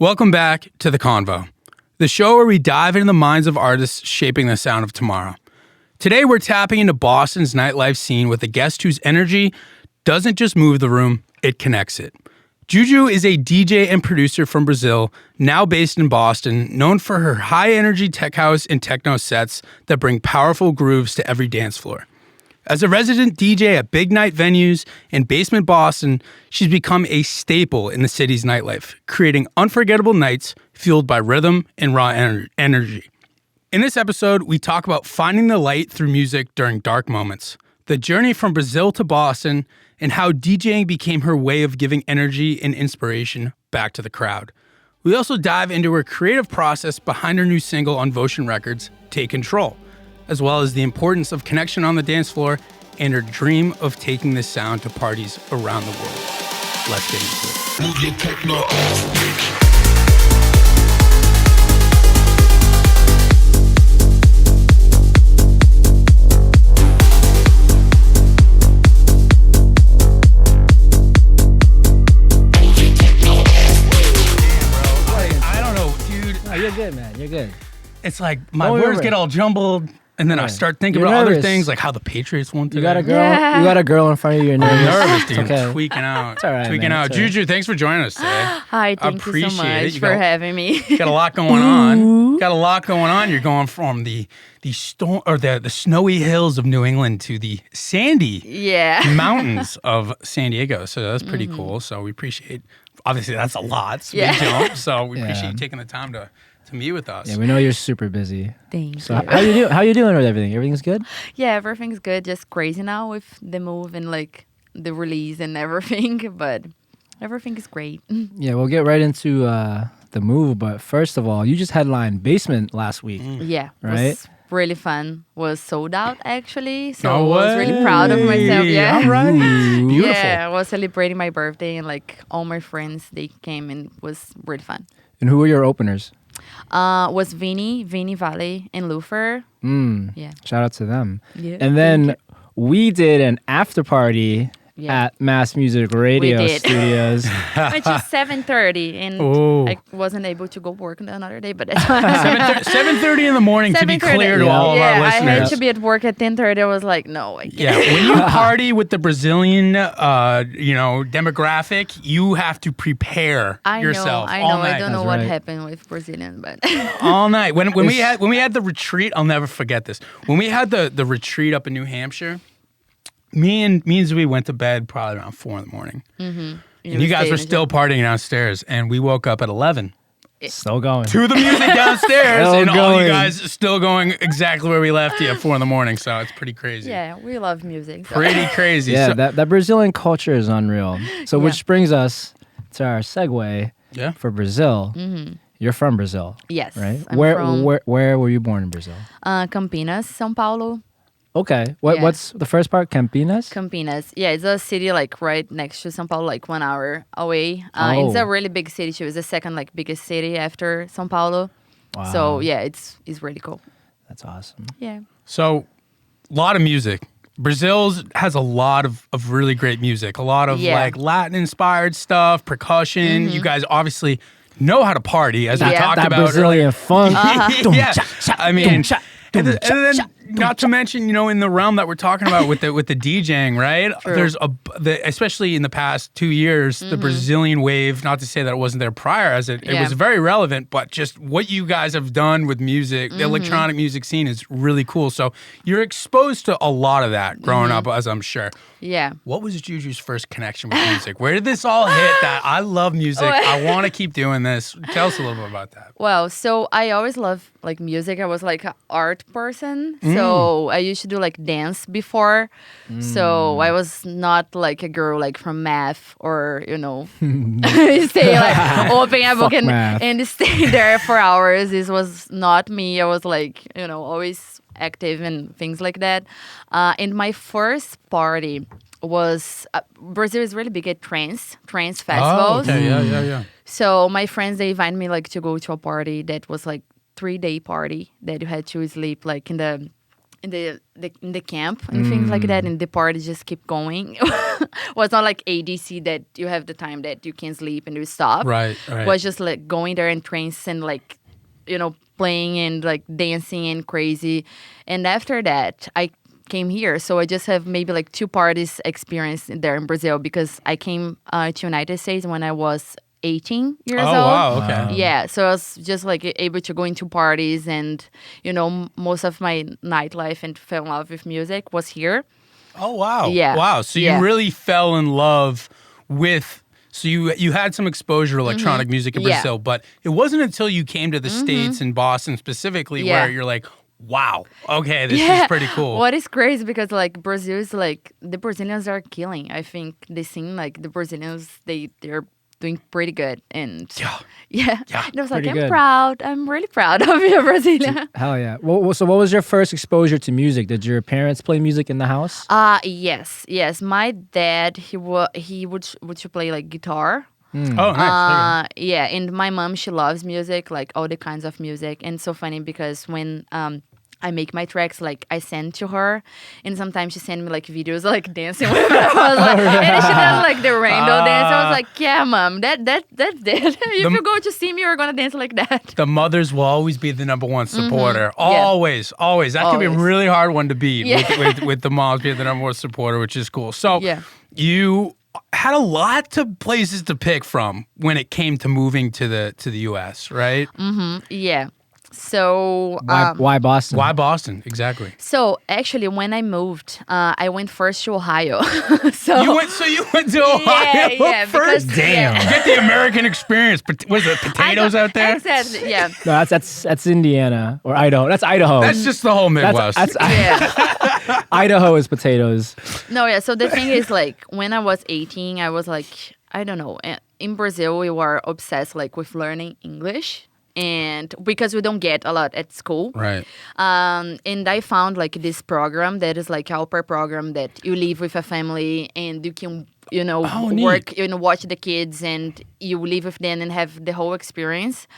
Welcome back to the KonVO, the show where we dive into the minds of artists shaping the sound of tomorrow. Today, we're tapping into Boston's nightlife scene with a guest whose energy doesn't just move the room, it connects it. JuJu is a DJ and producer from Brazil, now based in Boston, known for her high-energy tech house and techno sets that bring powerful grooves to every dance floor. As a resident DJ at big night venues in basement Boston, she's become a staple in the city's nightlife, creating unforgettable nights fueled by rhythm and raw energy. In this episode, we talk about finding the light through music during dark moments, the journey from Brazil to Boston, and how DJing became her way of giving energy and inspiration back to the crowd. We also dive into her creative process behind her new single on Votion Records, Take Control, as well as the importance of connection on the dance floor and her dream of taking this sound to parties around the world. Let's get into it. Move your techno off. You're good, man. You're good. It's like my words get all jumbled, and then I start thinking about other things, like how the Patriots won today. You got a girl. Yeah. You got a girl in front of you. You're nervous, dude. Okay. Tweaking out. It's all right, tweaking out. JuJu, thanks for joining us today. Hi, thank you so much for having me. Got a lot going on. Got a lot going on. You're going from the storm or the snowy hills of New England to the sandy mountains of San Diego. So that's pretty cool. So we appreciate. Obviously, that's a lot. It's a big jump. So we appreciate you taking the time to meet with us. Yeah, we know you're super busy. Thank you. So how you doing with everything? Everything's good? Yeah, everything's good. Just crazy now with the move and like the release and everything, but everything is great. Yeah, we'll get right into the move, but first of all, you just headlined Basement last week. Yeah, right? It was really fun. Was sold out actually, so I was really proud of myself. Yeah, all right. Beautiful. Yeah, I was celebrating my birthday and like all my friends they came and it was really fun. And who were your openers? Was Vinny Valley, and Lufer. Yeah. Shout out to them. Yeah. And then we did an after party at Mass Music Radio Studios. Which is 7:30, and I wasn't able to go work another day, but that's fine. 7:30 in the morning to be clear to all of our listeners. I had to be at work at 10:30. I was like, no, I can't. Yeah, when you party with the Brazilian, demographic, you have to prepare yourself. I know. All night. I don't know what happened with Brazilian, but all night. When we had the retreat, I'll never forget this. When we had the retreat up in New Hampshire. Me and Zui went to bed probably around 4 a.m. And you guys were still partying downstairs, and we woke up at 11. Still going. To the music downstairs, and all you guys still going exactly where we left you at 4 a.m. So it's pretty crazy. Yeah, we love music. So. Pretty crazy. Yeah, that Brazilian culture is unreal. So which brings us to our segue for Brazil. You're from Brazil. Yes. Right? Where were you born in Brazil? Campinas, São Paulo. Okay. What's the first part? Campinas? Campinas. Yeah, it's a city like right next to São Paulo, like 1 hour away. It's a really big city too. It's the second like biggest city after São Paulo. Wow. So yeah, it's really cool. That's awesome. Yeah. So a lot of music. Brazil has a lot of really great music. A lot of like Latin inspired stuff, percussion. You guys obviously know how to party, as we talked about Brazilian funk. Yeah. I mean, and then not to mention, in the realm that we're talking about with the DJing, right? True. There's especially in the past 2 years, the Brazilian wave, not to say that it wasn't there prior, as it was very relevant, but just what you guys have done with music, the electronic music scene is really cool. So you're exposed to a lot of that growing up, as I'm sure. Yeah. What was JuJu's first connection with music? Where did this all hit that I love music, I want to keep doing this? Tell us a little bit about that. Well, so I always loved like music. I was like an art person. So I used to do like dance before. So I was not like a girl like from math or, stay like open a book and stay there for hours. This was not me. I was like, always active and things like that. And my first party was Brazil is really big at trance festivals. Oh, okay. Yeah. So my friends, they invited me like to go to a party that was like 3-day party that you had to sleep like in the in the camp and things like that, and the party just keep going. Was not like ADC that you have the time that you can sleep and you stop. Right. Was just like going there and trance and like, playing and like dancing and crazy. And after that, I came here, so I just have maybe like 2 parties experience there in Brazil, because I came to United States when I was 18 years old. Wow, okay. Yeah, so I was just like able to go into parties, and most of my nightlife and fell in love with music was here. Oh, wow. Yeah. Wow, so you really fell in love with... So you had some exposure to electronic music in Brazil, but it wasn't until you came to the States and Boston specifically where you're like, wow, okay, this is pretty cool. What is crazy, because like Brazil is like, the Brazilians are killing. I think the scene, like the Brazilians, they're doing pretty good. And yeah. And I was like, I'm really proud of you, Brazilian. Hell yeah. Well, so what was your first exposure to music? Did your parents play music in the house? Yes. My dad, he would play like guitar. Oh, nice. Yeah, and my mom, she loves music, like all the kinds of music. And it's so funny because when I make my tracks, like I send to her, and sometimes she send me like videos like dancing with her. I was like, and she does like the rainbow dance. I was like, yeah, mom, that's it. If you go to see me, you're gonna dance like that. The mothers will always be the number one supporter. Always. That can be a really hard one to beat with the moms being the number one supporter, which is cool. So you had a lot of places to pick from when it came to moving to the U.S., right? Yeah. So why Boston? Why Boston? Exactly. So actually, when I moved, I went first to Ohio. You went to Ohio first. Damn. Get the American experience. Was it potatoes out there? Exactly. Yeah. No, that's Indiana or Idaho. That's Idaho. That's just the whole Midwest. Idaho is potatoes. No, yeah. So the thing is, like, when I was 18, I was like, I don't know. In Brazil, we were obsessed like with learning English. And because we don't get a lot at school. Right. And I found like this program that is like au pair program that you live with a family and you can, work, watch the kids and you live with them and have the whole experience.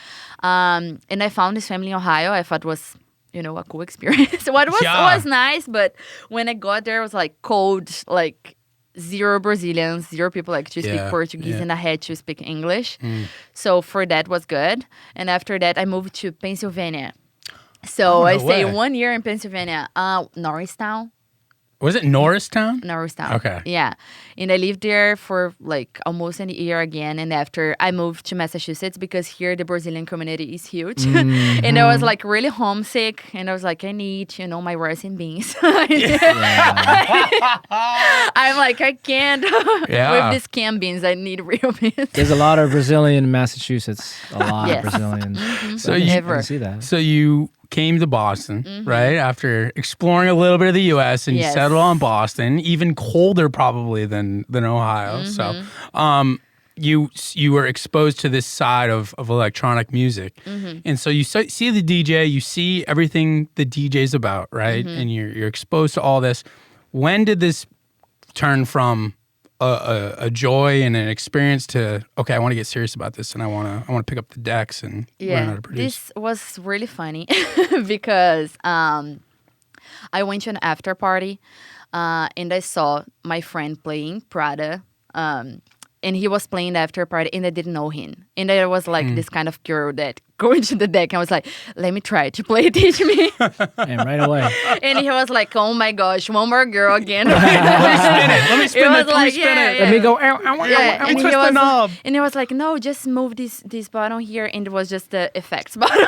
And I found this family in Ohio. I thought it was, a cool experience. What was nice, but when I got there, it was like cold, like 0 Brazilians, 0 people like to speak Portuguese, and I had to speak English. So for that was good. And after that, I moved to Pennsylvania. So I stayed 1 year in Pennsylvania, Norristown. Was it Norristown? Norristown. Okay. Yeah. And I lived there for like almost a year again. And after I moved to Massachusetts because here the Brazilian community is huge. And I was like really homesick. And I was like, I need, my rice and beans. I'm like, I can't. With these canned beans, I need real beans. There's a lot of Brazilian in Massachusetts. A lot of Brazilians. So you can see that. So you came to Boston, right? After exploring a little bit of the U.S. and you settled on Boston, even colder probably than Ohio. So you were exposed to this side of electronic music. And so you see the DJ, you see everything the DJ's about, right? And you're exposed to all this. When did this turn from a joy and an experience to, okay, I want to get serious about this and I want to pick up the decks and learn how to produce? This was really funny because I went to an after party and I saw my friend playing Prada and he was playing the after party and I didn't know him. And I was like this kind of girl that go into the deck and I was like, let me try to play, teach me. And right away. And he was like, oh my gosh, one more girl again. Let me spin it. Let me spin it. Let me go. I twist the knob. And he was like, no, just move this button here. And it was just the effects button.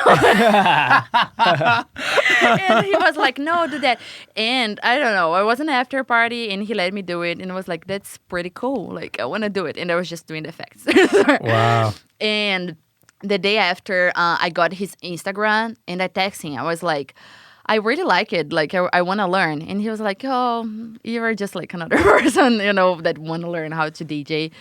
And he was like, no, do that. And I don't know. I was in an after party and he let me do it. And I was like, that's pretty cool. Like, I want to do it. And I was just doing the effects. Wow. And the day after, I got his Instagram and I texted him. I was like, I really like it. Like, I want to learn. And he was like, oh, you're just like another person, that want to learn how to DJ.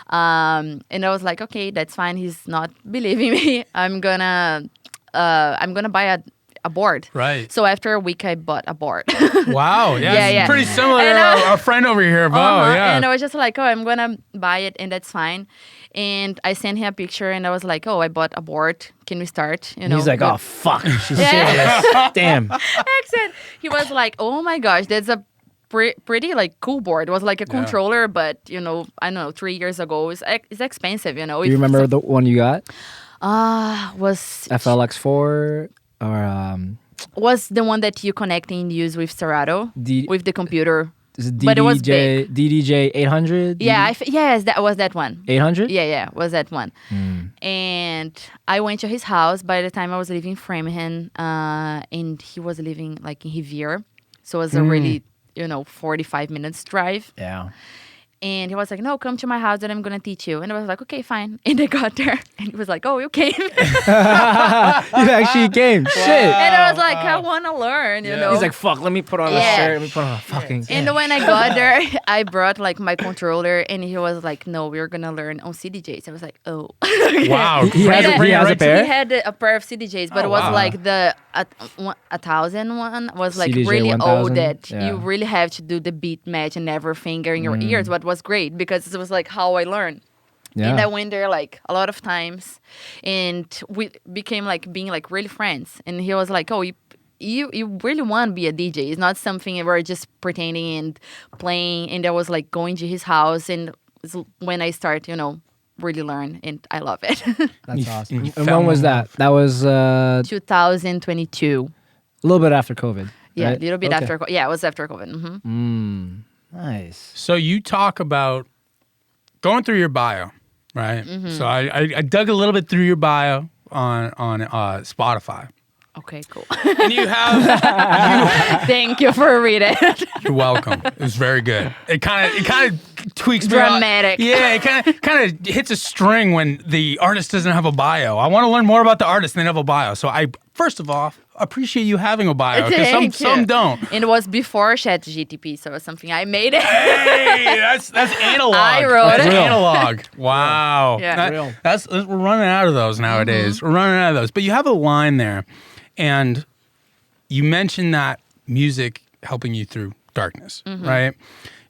And I was like, okay, that's fine. He's not believing me. I'm gonna buy a board. Right. So after a week, I bought a board. Wow. Yeah. It's Yeah. pretty similar to our friend over here, Bo. Yeah. And I was just like, oh, I'm gonna buy it, and that's fine. And I sent him a picture, and I was like, oh, I bought a board. Can we start? You know. He's like, oh fuck, she's serious. Damn. Excellent. He was like, oh my gosh, that's a pretty like cool board. It was like a controller, but you know, I don't know, 3 years ago, it's expensive. You know. Do you remember the one you got? Was FLX4 or was the one that you connect and use with Serato with the computer. Is it but it was big. DDJ 800? Yeah, yes, that was that one. 800? Yeah, was that one. And I went to his house. By the time I was living in Framingham, and he was living like in Riviera, so it was a really 45 minutes drive. Yeah. And he was like, no, come to my house and I'm going to teach you. And I was like, okay, fine. And I got there and he was like, oh, you came. You actually came. Shit. And I was like, I want to learn, you know. He's like, fuck, let me put on a shirt. Let me put on a fucking... And when I got there, I brought like my controller and he was like, no, we're going to learn on CDJs. I was like, oh. Wow. He has a pair? He had a pair of CDJs, but it was like the 1,000 one was like CDJ really 1000? old that you really have to do the beat match and everything in your ears, but was great because it was like how I learned. Yeah. And I went there like a lot of times and we became like being like really friends. And he was like, oh, you really want to be a DJ. It's not something where we're just pretending and playing. And I was like going to his house and when I start, really learn and I love it. That's awesome. And when was that? That was 2022. A little bit after COVID. Yeah, right? a little bit after. Yeah, it was after COVID. Nice. So you talk about going through your bio, right? So I dug a little bit through your bio on Spotify. Okay, cool. And you have Thank you for reading. You're welcome. It was very good. It kind of tweaks me. Dramatic. Yeah, it kind of hits a string when the artist doesn't have a bio. I want to learn more about the artist than have a bio. So I first of all appreciate you having a bio because some don't. And it was before ChatGPT, so it was something I made. Hey, that's analog. I wrote that's it. analog. Wow. Yeah. We're running out of those nowadays. We're running out of those. But you have a line there, and you mentioned that music helping you through darkness, right?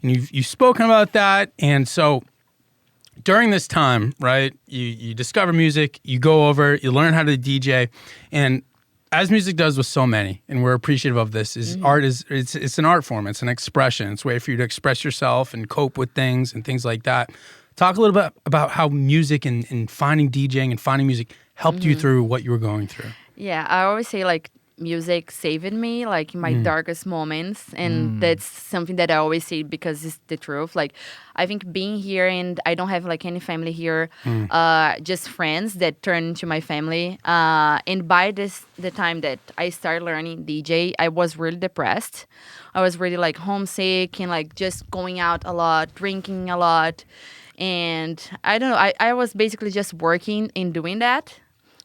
And you've spoken about that, and so during this time, right, you discover music, you go over, you learn how to DJ, and as music does with so many, and we're appreciative of this, is art it's an art form, it's an expression, it's a way for you to express yourself and cope with things and things like that. Talk a little bit about how music and finding DJing and finding music helped you through what you were going through. Yeah, I always say like music saved me like in my darkest moments, and that's something that I always say because it's the truth. Like I think being here, and I don't have like any family here, just friends that turned into my family, and by the time that I started learning DJ, I was really depressed. I was really like homesick and like just going out a lot, drinking a lot, and I don't know, I was basically just working and doing that.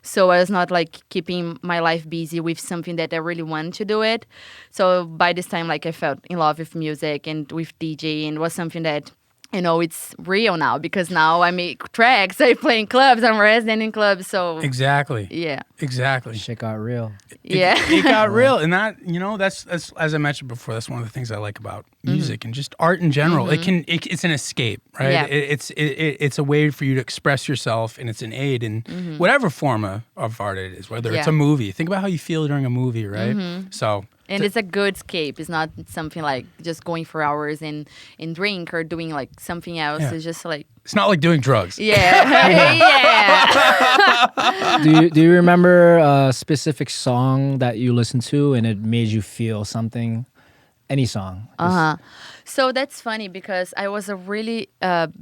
So I was not like keeping my life busy with something that I really wanted to do it. So by this time, like I felt in love with music and with DJ, and it was something that, it's real now because now I make tracks, I play in clubs, I'm a resident in clubs. So Exactly. Yeah. Exactly. Shit got real. It got real, and that that's as I mentioned before. That's one of the things I like about music and just art in general. It's an escape, right? Yeah. It's a way for you to express yourself, and it's an aid in whatever form of art it is. Whether it's a movie, think about how you feel during a movie, right? So. And it's a good escape. It's not something like just going for hours and drink or doing like something else. Yeah. It's just like It's not like doing drugs. yeah. Do you remember a specific song that you listened to and it made you feel something? Any song? So that's funny because I was a really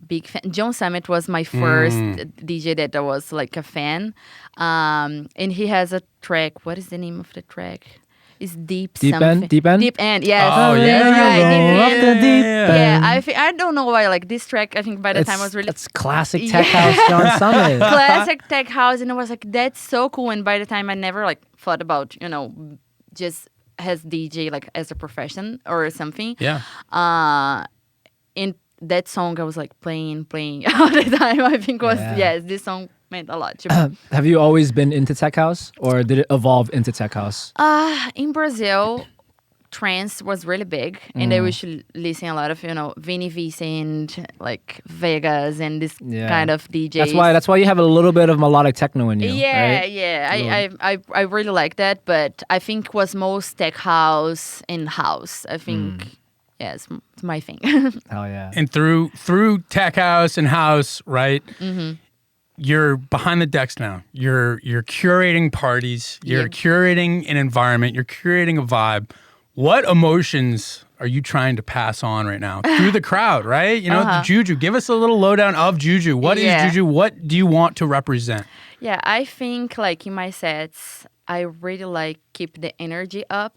big fan. John Summit was my first DJ that I was like a fan. And he has a track. What is the name of the track? It's Deep something. Deep End? Deep End, yes. Oh, yeah. That's right. Deep End. Deep End. I don't know why, like, this track, I think by the time I was really... That's classic tech house John Summit. Classic tech house, and I was like, that's so cool. And by the time I never, like, thought about, just as DJ, like, as a profession or something. Yeah. In that song, I was, like, playing all the time. I think was, this song meant a lot to me. Have you always been into tech house, or did it evolve into tech house? In Brazil, trance was really big, and I used to listen a lot of Vini Vincent, like Vegas, and this kind of DJs. That's why you have a little bit of melodic techno in you. Yeah, right? yeah. I really like that, but I think it was most tech house and house. I think it's my thing. Hell yeah. And through tech house and house, right? Mm-hmm. You're behind the decks now. You're curating parties. You're curating an environment. You're curating a vibe. What emotions are you trying to pass on right now through the crowd, right? The JuJu. Give us a little lowdown of JuJu. What is JuJu? What do you want to represent? Yeah, I think like in my sets, I really like keep the energy up.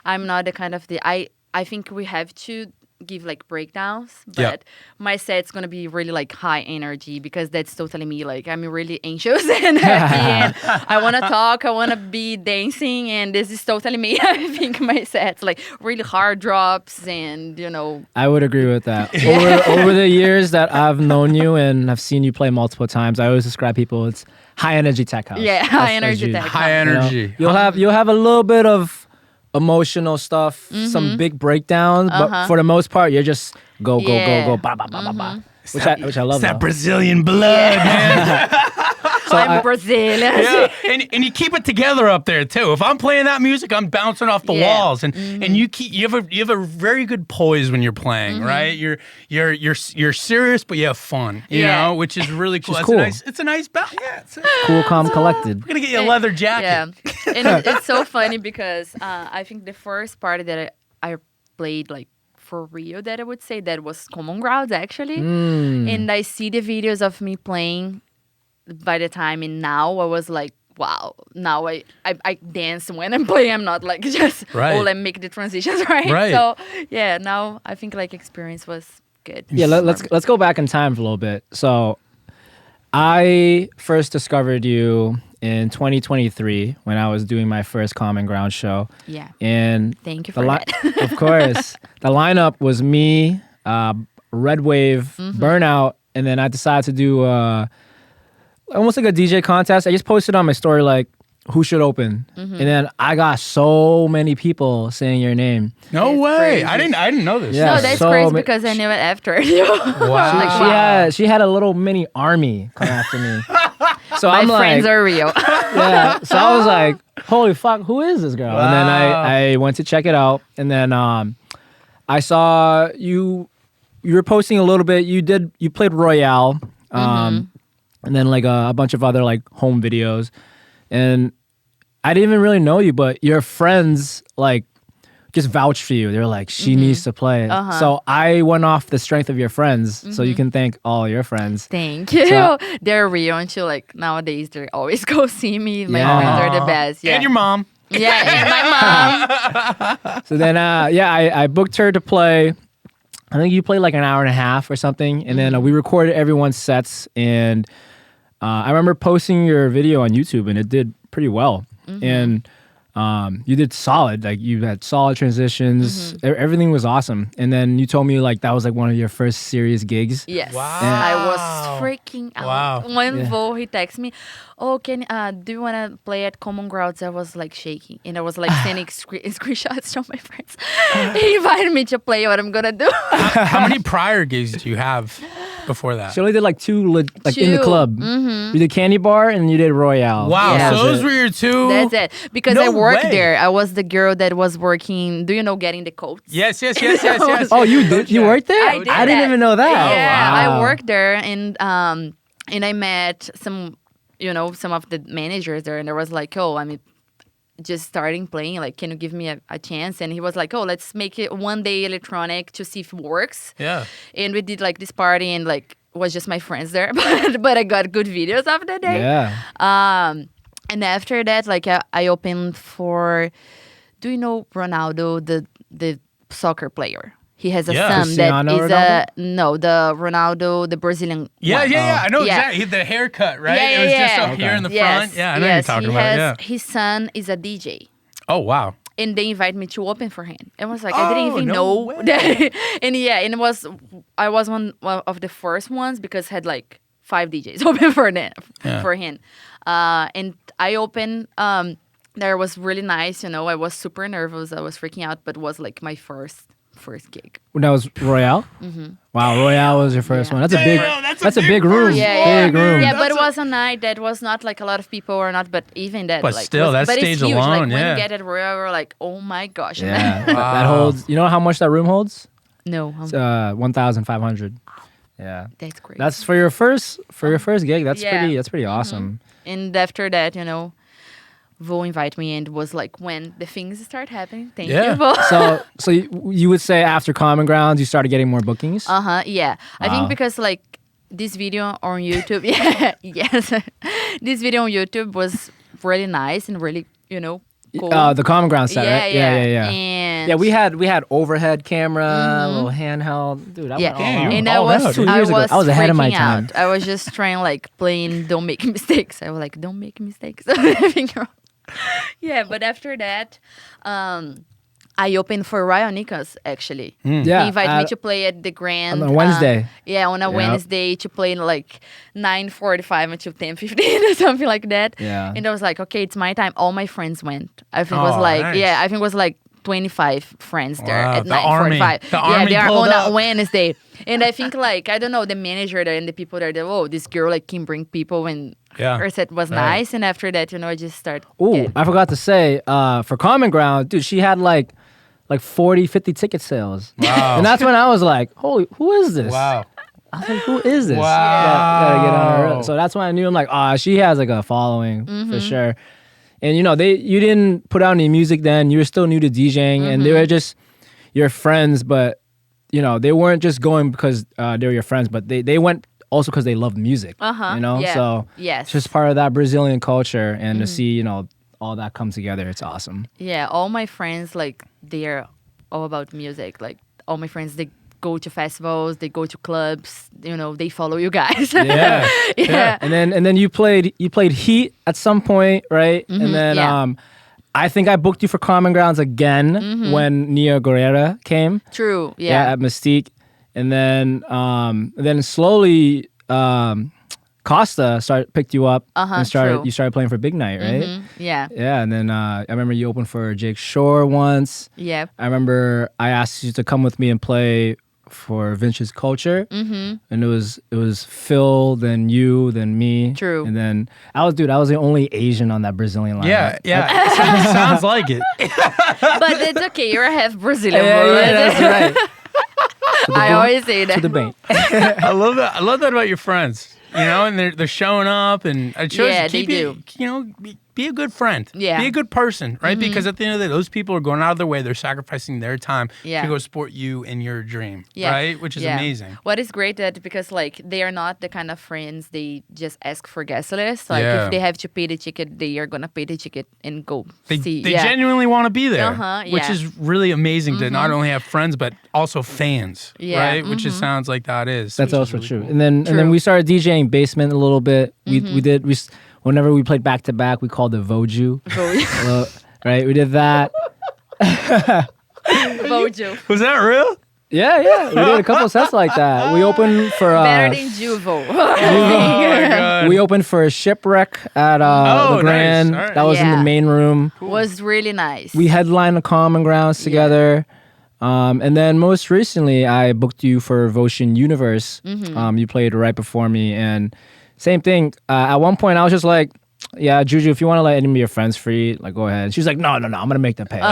I'm not the kind of I think we have to give like breakdowns, but my set's gonna be really like high energy because that's totally me. Like I'm really anxious and happy and I wanna talk, I wanna be dancing, and this is totally me. I think my set's like really hard drops and I would agree with that. Over the years that I've known you and I've seen you play multiple times, I always describe people it's high energy tech house. Yeah, high energy tech house. High energy. You'll have a little bit of emotional stuff, some big breakdowns, but for the most part, you're just go, ba ba ba ba ba. Which I love. It's that Brazilian blood, man. So I'm Brazilian. Yeah, and you keep it together up there too. If I'm playing that music, I'm bouncing off the walls, and you have a very good poise when you're playing, right? You're serious, but you have fun, you know, which is really cool. Cool. It's a nice balance. Yeah, Cool, calm, collected. We're gonna get you a leather jacket. Yeah, and it's so funny because I think the first party that I played like for real that I would say that was Common Grounds actually, and I see the videos of me playing. By the time and now I was like, wow, now I dance when I'm playing. I'm not like just I make the transitions right. So yeah, now I think like experience was good. Yeah, let's go back in time for a little bit. So I first discovered you in 2023 when I was doing my first Common Ground show. Yeah. And thank you for that. Of course. The lineup was me, Red Wave, Burnout, and then I decided to do almost like a DJ contest. I just posted on my story like who should open, and then I got so many people saying your name. No It's way! crazy. I didn't know this. Yeah, No, that's so crazy because I knew it after you. Wow. She had a little mini army come after me. So My I'm friends like, are real. yeah. So I was like, holy fuck, who is this girl? Wow. And then I went to check it out, and then I saw you were posting a little bit. You played Royale. And then like a bunch of other like home videos, and I didn't even really know you, but your friends like just vouched for you. They're like, she needs to play. So I went off the strength of your friends, so you can thank all your friends. Thank you. They're real until like nowadays they always go see me. My friends are the best. Yeah. And your mom. Yeah, and my mom. So then I booked her to play. I think you played like an hour and a half or something, and then we recorded everyone's sets, and I remember posting your video on YouTube, and it did pretty well. And you did solid. Like you had solid transitions. Everything was awesome. And then you told me like that was like one of your first serious gigs. Yes. Wow. I was freaking out. Wow. When Vo, he texted me, oh, do you want to play at Common Grounds? I was like shaking. And I was like sending screenshots to my friends. He invited me to play what I'm going to do. How many prior gigs do you have before that? She only did like two in the Two. club. You did Candy Bar and you did Royale. Wow, Yeah. so those were your two. That's it. Because No I worked way. there. I was the girl that was working, do you know Getting the Coats? Yes. Oh, you did? You worked there? I did didn't that. even know that. Yeah, Wow. I worked there, and I met some of the managers there, and I was like, oh, I'm just starting playing. Like, can you give me a chance? And he was like, oh, let's make it one day electronic to see if it works. Yeah. And we did like this party, and like it was just my friends there, but I got good videos of the day. Yeah. And after that, like I opened for, do you know Ronaldo, the soccer player? He has a son Cristiano that is the Ronaldo, the Brazilian. Yeah, one. I know Yeah. exactly. The haircut, right? Yeah, it was yeah, just yeah. up here in the Yes, front. Yeah, I know what you're talking about. Yeah. His son is a DJ. Oh, wow. And they invited me to open for him. And I was like, I didn't even no know way. that. And I was one of the first ones because it had like 5 DJs open for them Yeah. for him. And I opened. That was really nice. I was super nervous. I was freaking out, but it was like my first gig. That was Royale. Wow, Royale was your first Yeah. one. That's a big room. Big room. Yeah, but it was a night that was not like a lot of people or not, but even that. But like, still, that but stage it's huge. alone, Like when yeah. you get at Royal, we're like, oh my gosh. Yeah, that holds. You know how much that room holds? No, It's 1,500. Yeah, that's great. that's for your first gig. That's Yeah. pretty awesome. And after that, Vo invite me and was like when the things start happening. Thank Yeah. you, Vo. So you would say after Common Grounds you started getting more bookings? Yeah. I Wow. think because like this video on YouTube, yes, this video on YouTube was really nice and really, cool. The Common Grounds set, right? Yeah. And Yeah, we had overhead camera, little handheld. Dude, I went all Yeah, out. you and were I all was out, dude. 2 I years ago. was I was ahead of my freaking time. out. I was just trying like playing Don't Make Mistakes. I was like, don't make mistakes. Everything wrong. Yeah, but after that, I opened for Ryan Nichols actually. Yeah, He invited me to play at the Grand on a Wednesday. on a Yep. Wednesday to play like 9:45 until 10:15 or something like that. Yeah. And I was like, okay, it's my time. All my friends went. I think it was Oh, like nice. I think it was like 25 friends there Wow, at the army. 9:45. The Yeah, army they are pulled on up. a Wednesday. And I think like I don't know, the manager there and the people there, this girl like can bring people and Yeah. her set was Right. nice. And after that, I just start. Ooh, I forgot to say, for Common Ground, dude, she had like 40, 50 ticket sales. Wow. And that's when I was like, holy, who is this? Wow. I was like, who is this? Wow. Gotta get on her. So that's when I knew I'm like, she has like a following for sure. And you didn't put out any music then. You were still new to DJing, and they were just your friends, but they weren't just going because they were your friends, but they went also because they loved music. Yeah. So Yes. it's just part of that Brazilian culture, and to see all that come together, it's awesome. Yeah, all my friends like they're all about music. Like all my friends, they go to festivals, they go to clubs. They follow you guys. Yeah. yeah. And then you played Heat at some point, right? And then yeah. I think I booked you for Common Grounds again when Nia Guerrera came. True. Yeah. At Mystique, and then slowly Costa picked you up and true. you started playing for Big Night, right? Yeah. Yeah, and then I remember you opened for Jake Shore once. Yeah. I remember I asked you to come with me and play for Vince's Culture, and it was Phil, then you, then me. True. And then I was the only Asian on that Brazilian lineup. Yeah. Sounds like it. But it's okay. You're half Brazilian. Yeah, bro. that's right. I always say that. To the bank. I love that. I love that about your friends. And they're showing up, and it shows Yeah, keep they it, be a good friend. Yeah. Be a good person, right? Because at the end of the day, those people are going out of their way. They're sacrificing their time Yeah. to go support you in your dream, Yeah. right? Which is Yeah. amazing. What is great that because like they are not the kind of friends they just ask for guest list. Like Yeah. if they have to pay the ticket, they are gonna pay the ticket and go They see. genuinely want to be there, which yeah. is really amazing to not only have friends but also fans, Yeah, right? Which it sounds like that is. That's which is also really true. cool. And then True. we started DJing basement a little bit. Whenever we played back to back, we called it Voju. Right? We did that. Vojo. Was that real? Yeah. We did a couple sets like that. We opened for Better than Juvo. Oh my god. we opened for a Shipwreck at Oh, the Grand. nice. All right. That was in Yeah. the main room. Was really nice. We headlined the Common Grounds together. And then most recently, I booked you for Votion Universe. You played right before me, and same thing. At one point, I was just like, "Yeah, JuJu, if you want to let any of your friends free, like go ahead." She's like, "No, I'm gonna make them pay." No,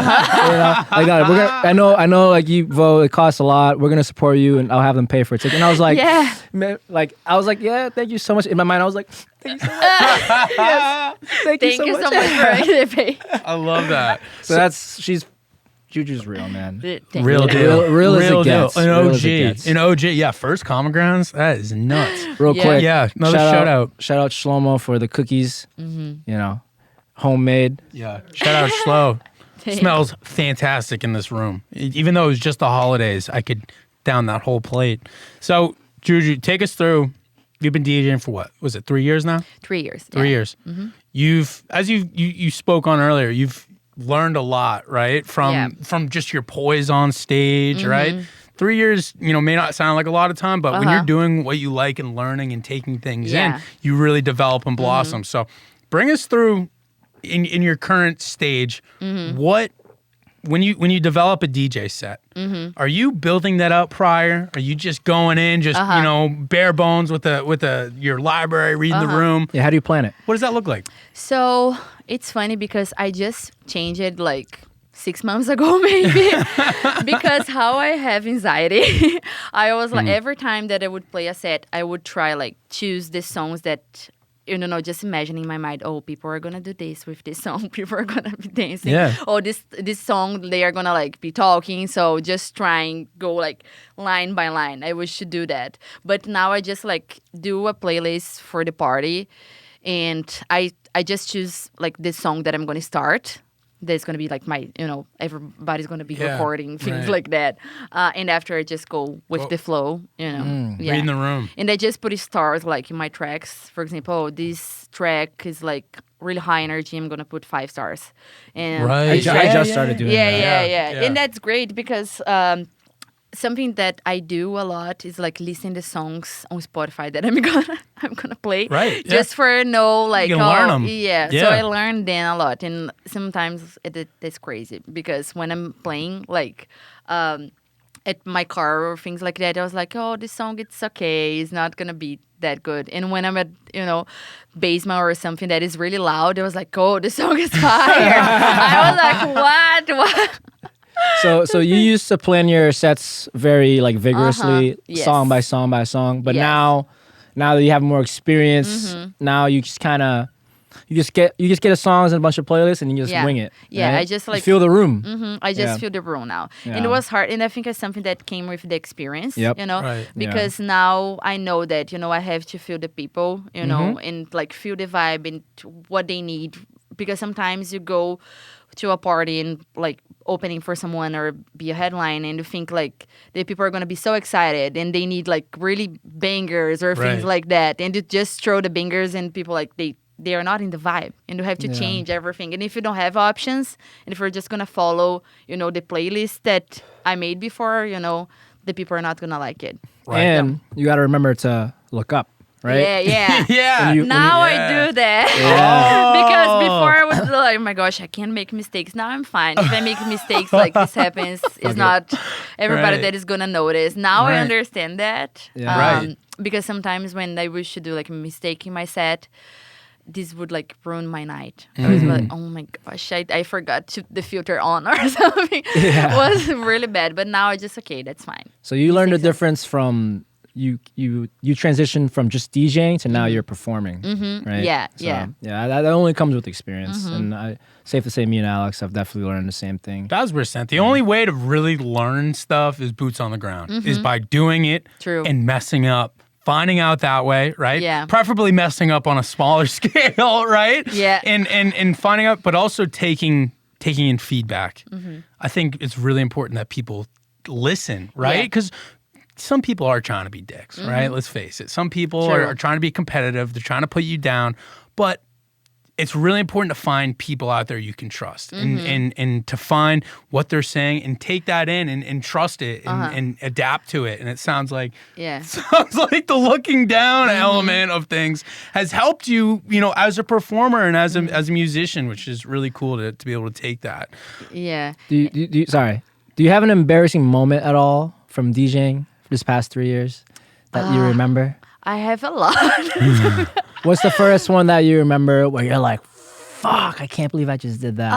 I know, like you, Vo, it costs a lot. We're gonna support you, and I'll have them pay for a ticket. And I was like, Yeah. man, yeah, thank you so much. In my mind, I was like, thank you so much. Yes, thank you Thank so you much. so much for the pay. I love that. So she's JuJu's real, man. Thank Real you. deal. Real as it gets. An Real OG. as it gets. An OG. Yeah, first Common Grounds. That is nuts. Real Yeah. quick. Yeah, another shout out. Shout out Shlomo for the cookies. Homemade. Yeah. Shout out Schlo. Smells fantastic in this room. Even though it was just the holidays, I could down that whole plate. So, JuJu, take us through. You've been DJing for what? Was it 3 years now? 3 years. 3 years. You've, as you spoke on earlier, you've learned a lot, right? From just your poise on stage, right? 3 years, may not sound like a lot of time, but when you're doing what you like and learning and taking things in, you really develop and blossom. So bring us through in your current stage, what when you develop a DJ set, are you building that up prior? Are you just going in, just bare bones with your library, reading the room? Yeah, how do you plan it? What does that look like? So it's funny because I just changed it like 6 months ago, maybe, because how I have anxiety, I was like, every time that I would play a set, I would try like choose the songs that, just imagining in my mind, oh, people are gonna do this with this song, people are gonna be dancing. Yeah. Oh, this song, they are gonna like be talking. So just trying go like line by line. I wish to do that, but now I just like do a playlist for the party, and I just choose like this song that I'm gonna start. There's going to be like my, everybody's going to be recording, things like that. And after I just go with the flow, Reading the room. And I just put stars like in my tracks. For example, oh, this track is like really high energy. I'm going to put 5 stars. And I just started doing that. Yeah. And that's great because something that I do a lot is like listen to songs on Spotify that I'm gonna play, right? Just for like you can learn them. Yeah. So I learned them a lot, and sometimes it's crazy because when I'm playing like at my car or things like that, I was like, oh, this song it's okay, it's not gonna be that good. And when I'm at basement or something that is really loud, I was like, oh, this song is fire. I was like, what? So you used to plan your sets very like vigorously, Yes. song by song by song. But Yes. now that you have more experience, now you just get a songs and a bunch of playlists and you just wing it. Yeah, right? I just like you feel the room. I just feel the room now. And it Yeah. was hard. And I think it's something that came with the experience, Yep. Right. because now I know that, I have to feel the people, and like feel the vibe and what they need. Because sometimes you go to a party and like opening for someone or be a headline and you think like the people are going to be so excited and they need like really bangers or things like that. And you just throw the bangers and people like they are not in the vibe and you have to change everything. And if you don't have options and if you're just going to follow, the playlist that I made before, the people are not going to like it. Right. And you got to remember to look up, right? Yeah. Yeah. Now I do that. Because before I was like, oh my gosh, I can't make mistakes. Now I'm fine. If I make mistakes like this happens, it's not everybody that is going to notice. Now I understand that. Yeah. Right. Because sometimes when I wish to do like a mistake in my set, this would like ruin my night. I was like, oh my gosh, I forgot to the filter on or something. It was really bad. But now I just, okay, that's fine. So you learned the difference from you transitioned from just DJing to now you're performing, right? Yeah, So, yeah. That only comes with experience, and I safe to say, me and Alex have definitely learned the same thing. 1,000%. The only way to really learn stuff is boots on the ground, is by doing it True. and messing up, finding out that way, right? Yeah. Preferably messing up on a smaller scale, right? Yeah. And finding out, but also taking in feedback. I think it's really important that people listen, right? Yeah. Because some people are trying to be dicks, right? Let's face it. Some people True. are trying to be competitive. They're trying to put you down. But it's really important to find people out there you can trust and to find what they're saying and take that in and trust it and adapt to it. And it sounds like the looking down element of things has helped you, as a performer and as a musician, which is really cool to be able to take that. Yeah. Do you have an embarrassing moment at all from DJing this past 3 years that you remember? I have a lot. What's the first one that you remember where you're like, fuck, I can't believe I just did that?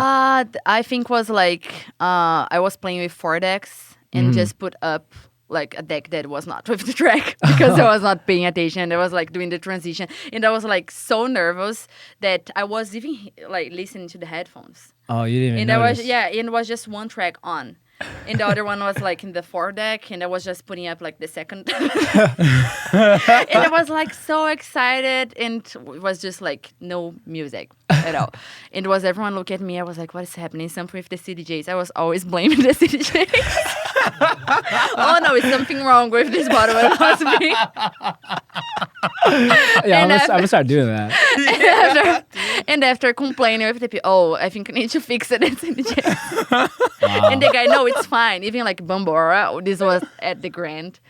I think was like I was playing with 4 decks and just put up like a deck that was not with the track because I was not paying attention. I was like doing the transition and I was like so nervous that I was even like listening to the headphones. Oh, you didn't even And notice. and it was just one track on. And the other one was like in the 4 deck and I was just putting up like the second. And I was like so excited and it was just like no music at all. And it was everyone look at me. I was like, what is happening? Something with the CDJs. I was always blaming the CDJs. Oh no, it's something wrong with this bottle. It must be. Yeah, I'm gonna start doing that. And after complaining with the people, oh, I think I need to fix it. It's in the jazz. And the guy, no, it's fine. Even like Bambora, this was at the Grand.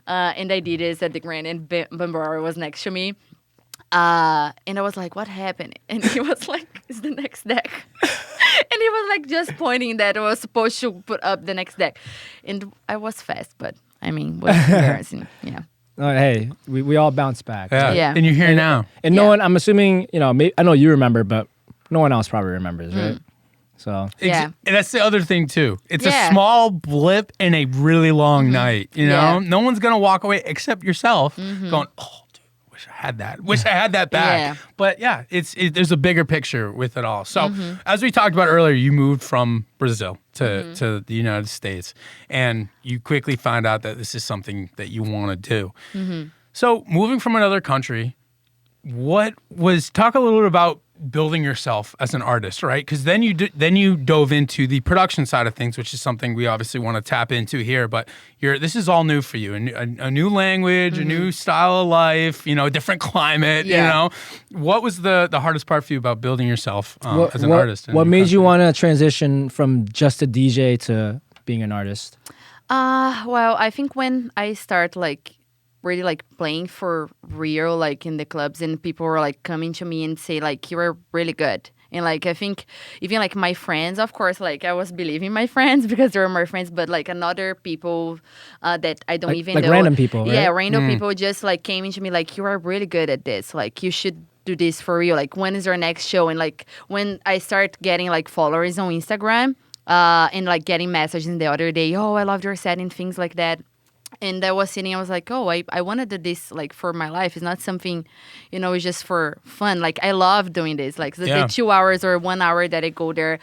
And I did this at the Grand, and Bambora was next to me. And I was like, what happened? And he was like, it's the next deck. And he was like just pointing that I was supposed to put up the next deck. And I was fast, but I mean, it was embarrassing. Yeah. Hey, we all bounce back. Yeah. Yeah. And you're here now. And no one, I'm assuming, I know you remember, but no one else probably remembers, right? So Yeah. And that's the other thing too. It's Yeah. a small blip in a really long night. You know, Yeah. no one's gonna walk away except yourself, going, "Oh, dude, wish I had that. Wish I had that back." Yeah. But yeah, there's a bigger picture with it all. So as we talked about earlier, you moved from Brazil to the United States, and you quickly found out that this is something that you want to do. So moving from another country, talk a little bit about building yourself as an artist, right? Because then you dove into the production side of things, which is something we obviously want to tap into here. But this is all new for you, a new language, a new style of life, a different climate. Yeah. What was the hardest part for you about building yourself as an artist? in What a new made you country? want to transition from just a DJ to being an artist? Well, I think when I start really playing for real, like in the clubs, and people were like coming to me and say like, you are really good. And like, I think even like my friends, of course, like I was believing my friends because they were my friends, but like another people that I don't even like know. random people, right? Yeah, random people just like came into me like, you are really good at this. Like you should do this for real. Like when is your next show? And like when I start getting like followers on Instagram and like getting messages the other day, oh, I loved your set and things like that. And I was sitting, I was like, oh, I want to do this like for my life. It's not something, it's just for fun. Like I love doing this. Like the 2 hours or 1 hour that I go there,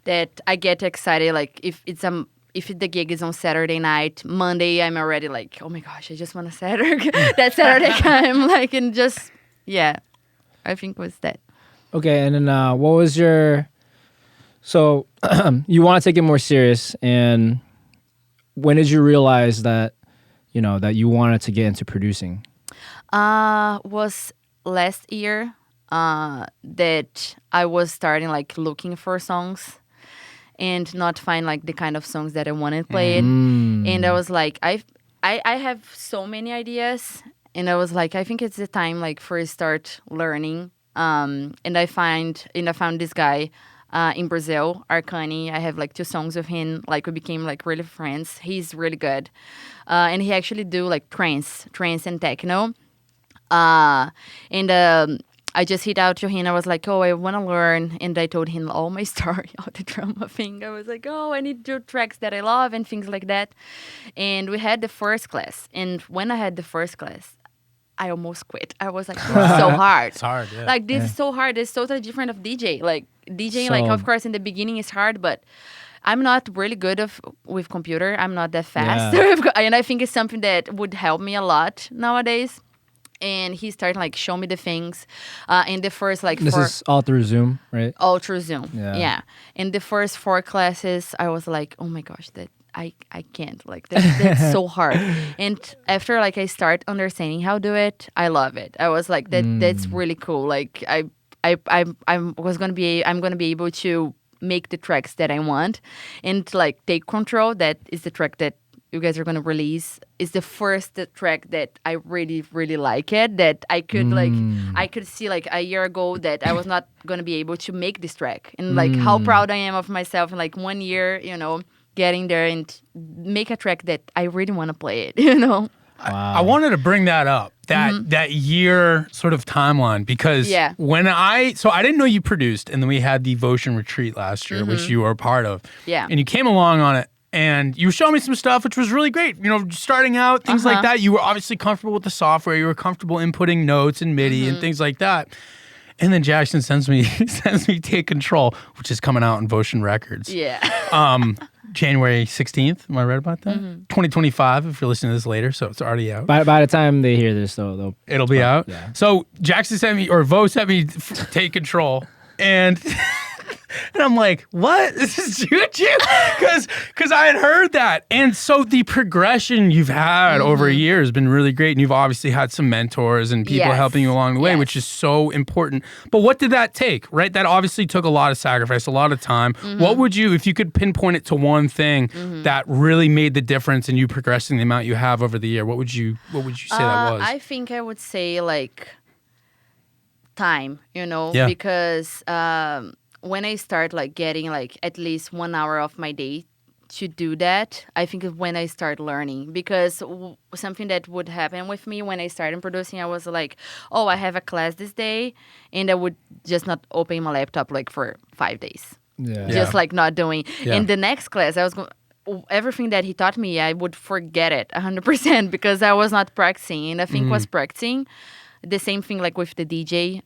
that I get excited. Like if the gig is on Saturday night, Monday, I'm already like, oh my gosh, I just want to Saturday that Saturday time. Like, and just, yeah, I think it was that. Okay, and then what was so you want to take it more serious, and when did you realize that, that you wanted to get into producing? Was last year that I was starting like looking for songs and not find like the kind of songs that I wanted played. And I was like, I have so many ideas, and I was like, I think it's the time like for start learning. And I found this guy in Brazil, Arcani. I have like 2 songs with him. Like we became like really friends. He's really good. And he actually do like trance and techno. And I just hit out to him. I was like, oh, I want to learn. And I told him all my story, all the drama thing. I was like, oh, I need to do tracks that I love and things like that. And we had the first class. And when I had the first class, I almost quit. I was like, this is so hard. It's hard, yeah. Like, this is so hard. It's totally different of DJ. Like, DJing, like, of course, in the beginning is hard, but I'm not really good with computer. I'm not that fast. Yeah. And I think it's something that would help me a lot nowadays. And he started, like, show me the things. In the first, like, this is all through Zoom, right? All through Zoom, yeah. In the first 4 classes, I was like, oh, my gosh, that I can't. Like, that's so hard. And after, like, I start understanding how to do it, I love it. I was like, that's really cool. Like, I'm gonna be able to make the tracks that I want and like take control. That is the track that you guys are gonna release. Is the first track that I really, really like it. That I could I could see like a year ago that I was not gonna be able to make this track, and like how proud I am of myself in like 1 year, getting there and make a track that I really want to play it, Wow. I wanted to bring that up, that year sort of timeline, because when I didn't know you produced, and then we had the Votion retreat last year, which you were a part of. Yeah. And you came along on it, and you showed me some stuff, which was really great. Starting out, things like that. You were obviously comfortable with the software. You were comfortable inputting notes and MIDI and things like that. And then Jackson sends me Take Control, which is coming out in Votion Records. Yeah. January 16th. Am I right about that? 2025, if you're listening to this later, so it's already out. By the time they hear this, though, it'll be out. Yeah. So Jackson sent me, or Vo sent me Take Control, and And I'm like, what? This is JuJu? Because I had heard that. And so the progression you've had over a year has been really great. And you've obviously had some mentors and people Yes. helping you along the way, Yes. which is so important. But what did that take, right? That obviously took a lot of sacrifice, a lot of time. What would you, if you could pinpoint it to one thing that really made the difference in you progressing the amount you have over the year, what would you say that was? I think I would say like time, Yeah. because when I start like getting like at least 1 hour of my day to do that, I think is when I start learning, because something that would happen with me when I started producing, I was like, oh, I have a class this day, and I would just not open my laptop like for 5 days. Yeah. Just like not doing. Yeah. In the next class, I was going. Everything that he taught me, I would forget it 100% because I was not practicing. And I think was practicing the same thing like with the DJ.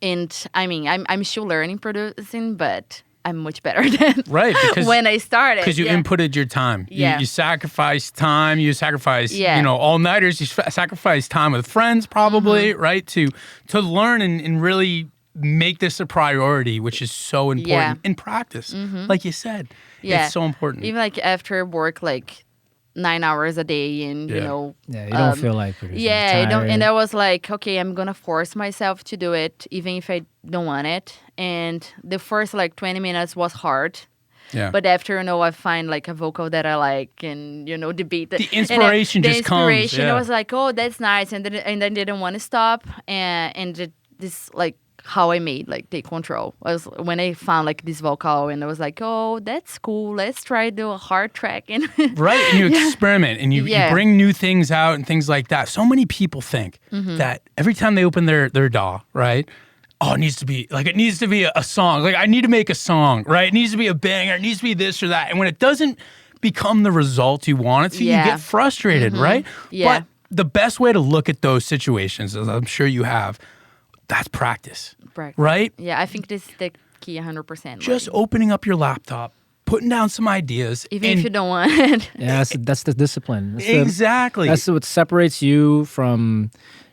And I mean, I'm still learning producing, but I'm much better than Right, because when I started. because you yeah. inputted your time. Yeah. You sacrificed time. You sacrificed, Yeah. all-nighters. You sacrificed time with friends probably, right, to learn and really make this a priority, which is so important Yeah. in practice. Like you said, Yeah. it's so important. Even like after work, like 9 hours a day, and Yeah. Yeah, you don't feel like producing. Yeah, You're I don't, and tired. I was like, okay, I'm gonna force myself to do it, even if I don't want it. And the first like 20 minutes was hard, Yeah. but after I find like a vocal that I like, and the beat. The inspiration the just comes, inspiration, yeah. I was like, oh, that's nice, and then didn't want to stop, and this like how I made like Take Control was when I found like this vocal, and I was like, oh, that's cool. Let's try do a hard track and Right, and you experiment and you Yeah. bring new things out and things like that. So many people think that every time they open their DAW, right? Oh, it needs to be a song. Like I need to make a song, right? It needs to be a banger. It needs to be this or that. And when it doesn't become the result you want it to, you Yeah. get frustrated, right? Yeah. But the best way to look at those situations, as I'm sure you have, that's practice, Practice. right? Yeah, I think this is the key 100%. Just like, opening up your laptop, putting down some ideas. even and if you don't want it. Yeah, that's the discipline. That's the- Exactly. That's what separates you from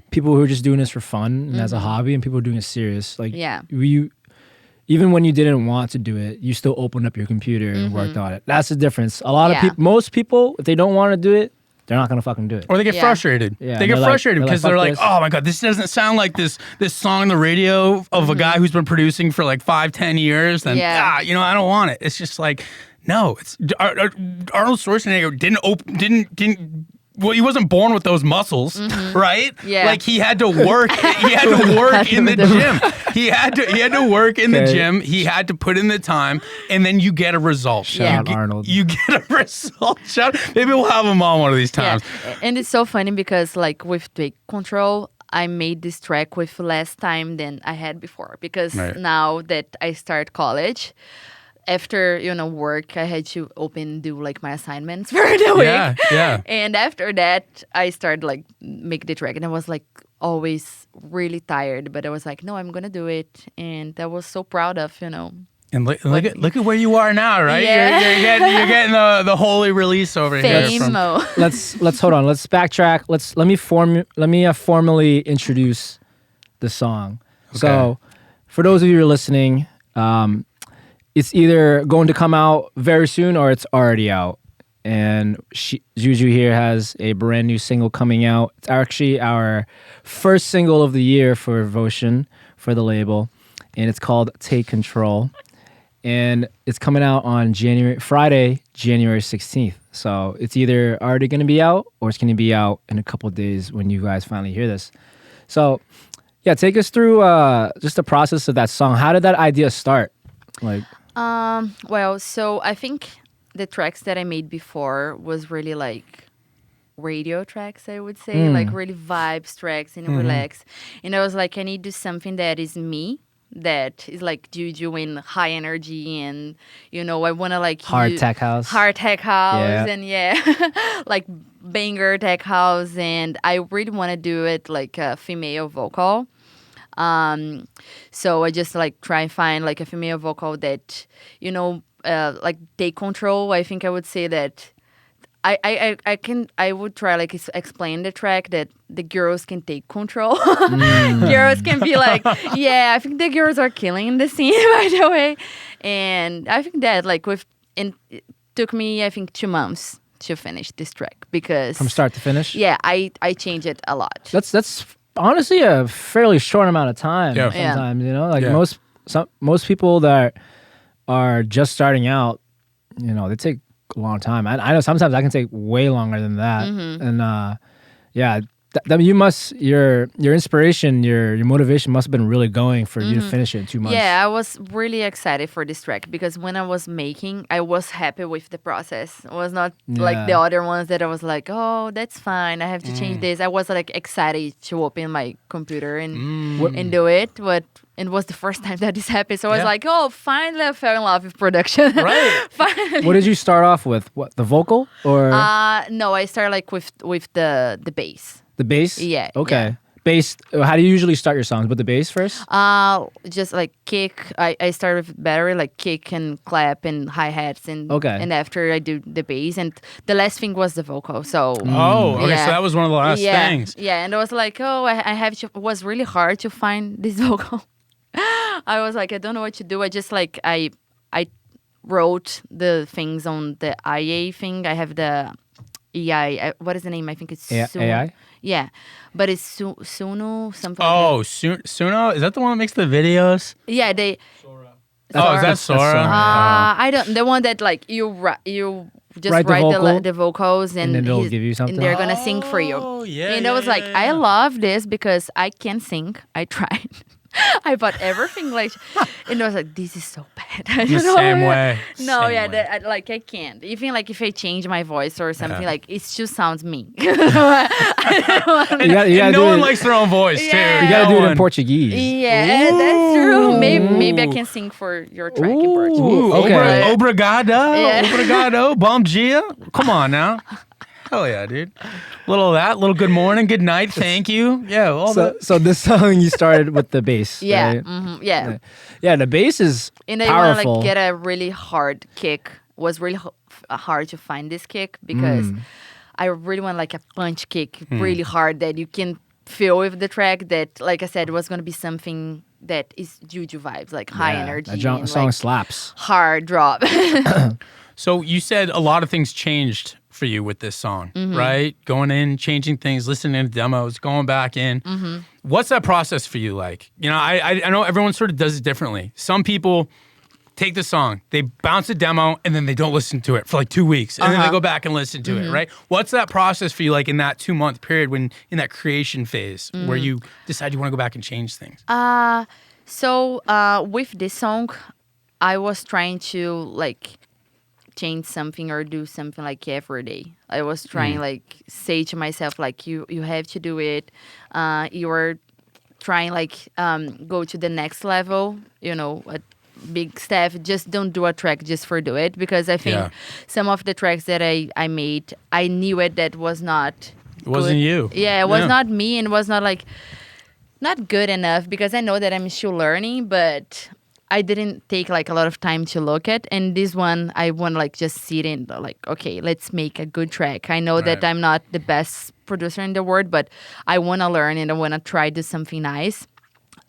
people who are just doing this for fun and as a hobby, and people who are doing it serious. Like, Yeah. even when you didn't want to do it, you still opened up your computer and worked on it. That's the difference. A lot of Yeah. people, most people, if they don't want to do it, they're not gonna fucking do it. Or they get Yeah. frustrated. Yeah, They get they're like- frustrated they're because like, they're "Fuck like, this." oh my God, this doesn't sound like this song on the radio of a guy who's been producing for like 5-10 years. Then, Yeah. I don't want it. It's just like, no, it's Arnold Schwarzenegger well, he wasn't born with those muscles, right? Yeah. Like he had to work. He had to work in the gym. He had to work in the Okay. gym. He had to put in the time, and then you get a result. Shout Yeah. out Arnold. You get a result. Maybe we'll have him on one of these Yeah. times. And it's so funny because like with Take Control, I made this track with less time than I had before, because Right. now that I start college, after work, I had to do like my assignments for the week. Yeah, yeah. And after that, I started like make the track, and I was like always really tired, but I was like, no, I'm gonna do it, and I was so proud of. And look at where you are now, right? Yeah. You're getting the holy release over here. Fame. Let's hold on. Let's backtrack. Let me formally introduce the song. So, for those of you who are listening, it's either going to come out very soon or it's already out. And JuJu here has a brand new single coming out. It's actually our first single of the year for Votion, for the label, and it's called Take Control. And it's coming out on Friday, January 16th. So it's either already going to be out or it's going to be out in a couple of days when you guys finally hear this. So, yeah, take us through just the process of that song. How did that idea start? Like, Well, so I think the tracks that I made before was really like radio tracks, I would say, like really vibes tracks and relax. And I was like, I need to do something that is me, that is like JuJu and high energy, and I want to like hard tech house. Yeah. and like banger tech house, and I really want to do it like a female vocal. So I just like try and find like a female vocal that like Take Control. I think I would say that I would try like explain the track that the girls can take control. Girls can be like, yeah, I think the girls are killing the scene by the way, and I think that like it took me I think 2 months to finish this track because From start to finish? Yeah, I changed it a lot. That's honestly a fairly short amount of time Yeah. sometimes, you know? Like Yeah. most people that are just starting out, you know, they take a long time. I know sometimes I can take way longer than that. And yeah, you must your inspiration, your motivation must have been really going for you to finish it in 2 months. Yeah, I was really excited for this track because when I was making, I was happy with the process. It was not like the Yeah. other ones that I was like, oh, that's fine. I have to change this. I was like excited to open my computer and do it, but it was the first time that this happened. So I was Yeah. like, oh, finally I fell in love with production. Right. Finally. What did you start off with? What, the vocal or No, I started like with the bass. the bass? Yeah, Okay. yeah. Bass. How do you usually start your songs? With the bass first? Just like kick. I started with battery, like kick and clap and hi-hats and Okay. and after I do the bass and the last thing was the vocal. So Oh, okay. Yeah. So that was one of the last yeah, things. yeah, and I was like, oh, I have to. It was really hard to find this vocal. I was like, I don't know what to do. I just like I wrote the things on the IA thing. I have the EI. What is the name? I think it's AI? Yeah, but it's Suno something. Oh, Like Suno? Is that the one that makes the videos? that. Yeah, they. Oh, is that That's Sora? Sora. I don't. The one that like you just Write write, the vocal, the vocals and then it'll he's- give you something? and they're gonna sing for you. Oh, yeah, And I was like, I love this because I can sing. I tried. I bought everything like, and I was like, this is so bad. I The don't know. same way. No, Same yeah, way. like I can't. Even like if I change my voice or something, Yeah. like it just sounds me. You gotta And no do one it. likes their own voice, too. Yeah. You gotta No do it in one. Portuguese. Yeah, that's true. Maybe I can sing for your track in Portuguese. Ooh, Okay. Obrigado. Yeah. Obrigado. Bom dia. Come on now. Hell yeah, dude. Little of that, little good morning, good night, thank you. Yeah, all So this song you started with the bass. Yeah, right? yeah. Yeah, the bass is And I want to powerful. like get a really hard kick. Was really hard to find this kick because I really want like a punch kick, really hard that you can feel with the track. That, like I said, was going to be something that is JuJu vibes, like high energy, That and, song like, slaps. hard drop. So you said a lot of things changed for you with this song, right? Going in, changing things, listening to demos, going back in. What's that process for you like? You know, I know everyone sort of does it differently. Some people take the song, they bounce a demo, and then they don't listen to it for like 2 weeks, and then they go back and listen to it, right? What's that process for you like in that 2-month period when in that creation phase where you decide you want to go back and change things? So with this song, I was trying to like change something or do something like every day. I was trying like say to myself like you have to do it. You are trying like go to the next level. You know, a big step. Just don't do a track just for do it because I think Yeah. some of the tracks that I made, I knew that was not. It wasn't good. you. Yeah, it was Yeah. not me, and it was not like not good enough because I know that I'm still learning, but I didn't take like a lot of time to look at. And this one, I want to like just sit in like, okay, let's make a good track. I know that Right. I'm not the best producer in the world, but I want to learn and I want to try do something nice.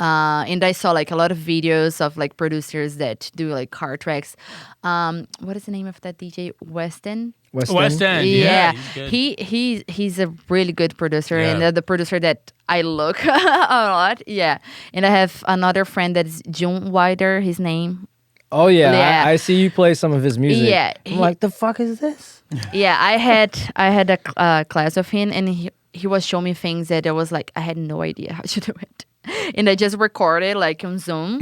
And I saw like a lot of videos of like producers that do like hard tracks. What is the name of that DJ? Weston? West End, yeah. He's good. He's a really good producer Yeah. and the producer that I look a lot. Yeah, and I have another friend that's June Wider. His name. Oh yeah, Yeah. I see you play some of his music. Yeah, I'm like, the fuck is this? Yeah, I had a class of him, and he was showing me things that I was like I had no idea how to do it. And I just recorded like on Zoom,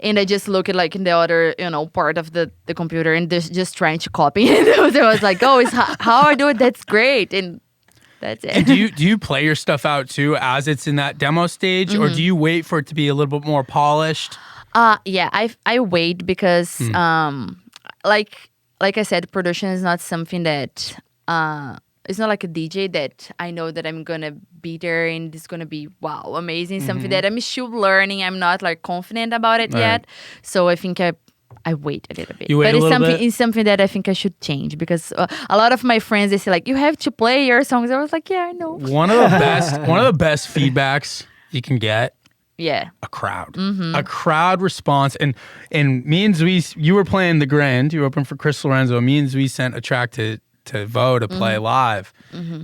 and I just look at like in the other part of the computer and just trying to copy it. So I was like, oh, it's how I do it. That's great, and that's it. And do you play your stuff out too as it's in that demo stage, or do you wait for it to be a little bit more polished? Yeah, I wait because like I said, production is not something that it's not like a DJ that I know that I'm gonna be there and it's gonna be amazing. Something that I'm still learning. I'm not like confident about it Right. yet. So I think I wait a little bit. You wait but a it's little something bit? it's something that I think I should change because a lot of my friends they say like you have to play your songs. I was like, yeah, I know. One of the best feedbacks you can get, Yeah. a crowd. A crowd response. And me and Zui, you were playing the Grand, you were open for Chris Lorenzo. Me and Zui sent a track to Vo to play live.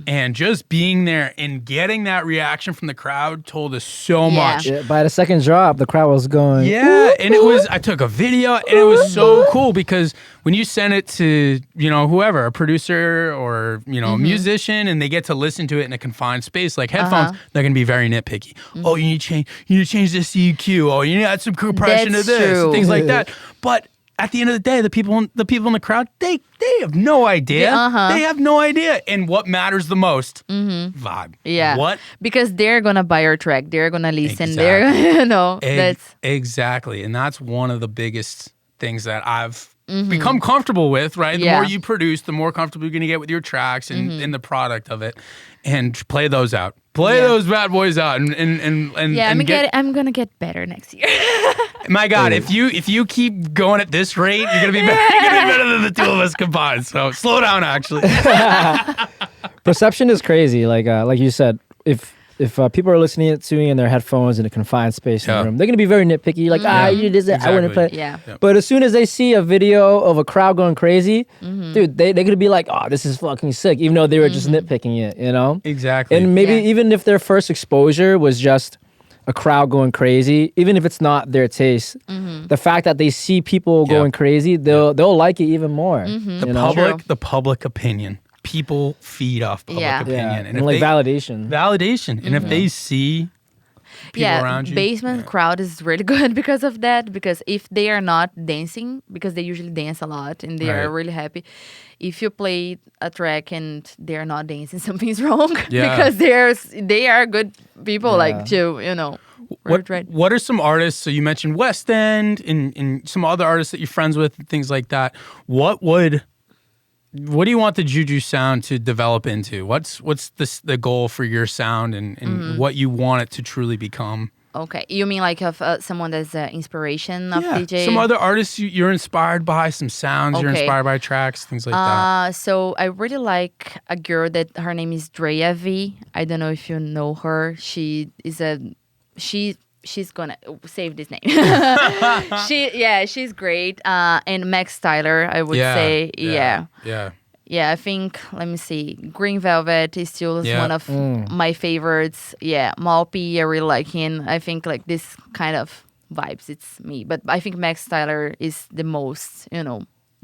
And just being there and getting that reaction from the crowd told us so much. Yeah, by the second drop, the crowd was going. Yeah, and I took a video, and it was so cool because when you send it to, whoever, a producer or, a musician, and they get to listen to it in a confined space, like headphones, they're going to be very nitpicky. Oh, you need to change this EQ. Oh, you need to add some compression That's to this, true. and things like that. But at the end of the day, the people in the crowd, they have no idea. They have no idea. And what matters the most? Vibe. Yeah. What? Because they're gonna buy your track. They're gonna listen. Exactly. They're that's Exactly. And that's one of the biggest things that I've become comfortable with, right? The Yeah. more you produce, the more comfortable you're going to get with your tracks and the product of it. And play those out. Play those bad boys out. And I'm gonna get better next year. my God, if you keep going at this rate, you're gonna be better. You're gonna be better than the two of us combined. So slow down, actually. Perception is crazy. Like you said, if people are listening to you in their headphones in a confined space in the room, they're gonna be very nitpicky. Like, you did this, I wouldn't play. Exactly. Yeah. But as soon as they see a video of a crowd going crazy, dude, they're gonna be like, oh, this is fucking sick, even though they were just nitpicking it, Exactly. And maybe Yeah. even if their first exposure was just a crowd going crazy, even if it's not their taste, the fact that they see people going crazy, they'll like it even more. The public opinion. People feed off public opinion. Yeah. And And like validation. Validation. And if they see people around you. Basement crowd is really good because of that. Because if they are not dancing, because they usually dance a lot and they are really happy. If you play a track and they're not dancing, something's wrong. Yeah. Because they are good people, like to What are some artists? So you mentioned West End and some other artists that you're friends with and things like that. What do you want the JuJu sound to develop into? What's the goal for your sound and what you want it to truly become? Okay, you mean like of someone that's inspiration of DJ? Some other artists you're inspired by, some sounds you're Okay. inspired by, tracks, things like that. So I really like a girl that her name is Drea V. I don't know if you know her. She is she's gonna save this name. She's great. And Max Tyler, I would say, yeah. I think, let me see, Green Velvet is still one of my favorites. Yeah, Malpi, I really like him. I think like this kind of vibes, it's me. But I think Max Tyler is the most,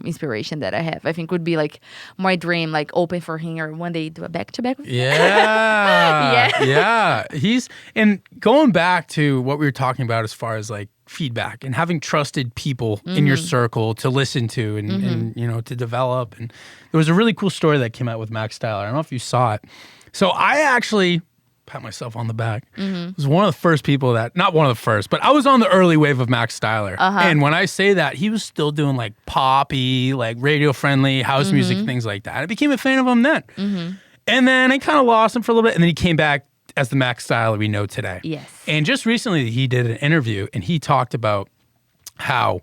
inspiration that I have. I think would be like my dream, like open for him or one day do a back-to-back with him. Yeah. He's, and going back to what we were talking about as far as like feedback and having trusted people in your circle to listen to and to develop. And there was a really cool story that came out with Max Tyler. I don't know if you saw it. So I actually pat myself on the back. Was one of the first people not one of the first, but I was on the early wave of Max Tyler. And when I say that, he was still doing like poppy, like radio friendly house music, things like that. I became a fan of him then. And then I kind of lost him for a little bit. And then he came back as the Max Tyler we know today. Yes. And just recently he did an interview and he talked about how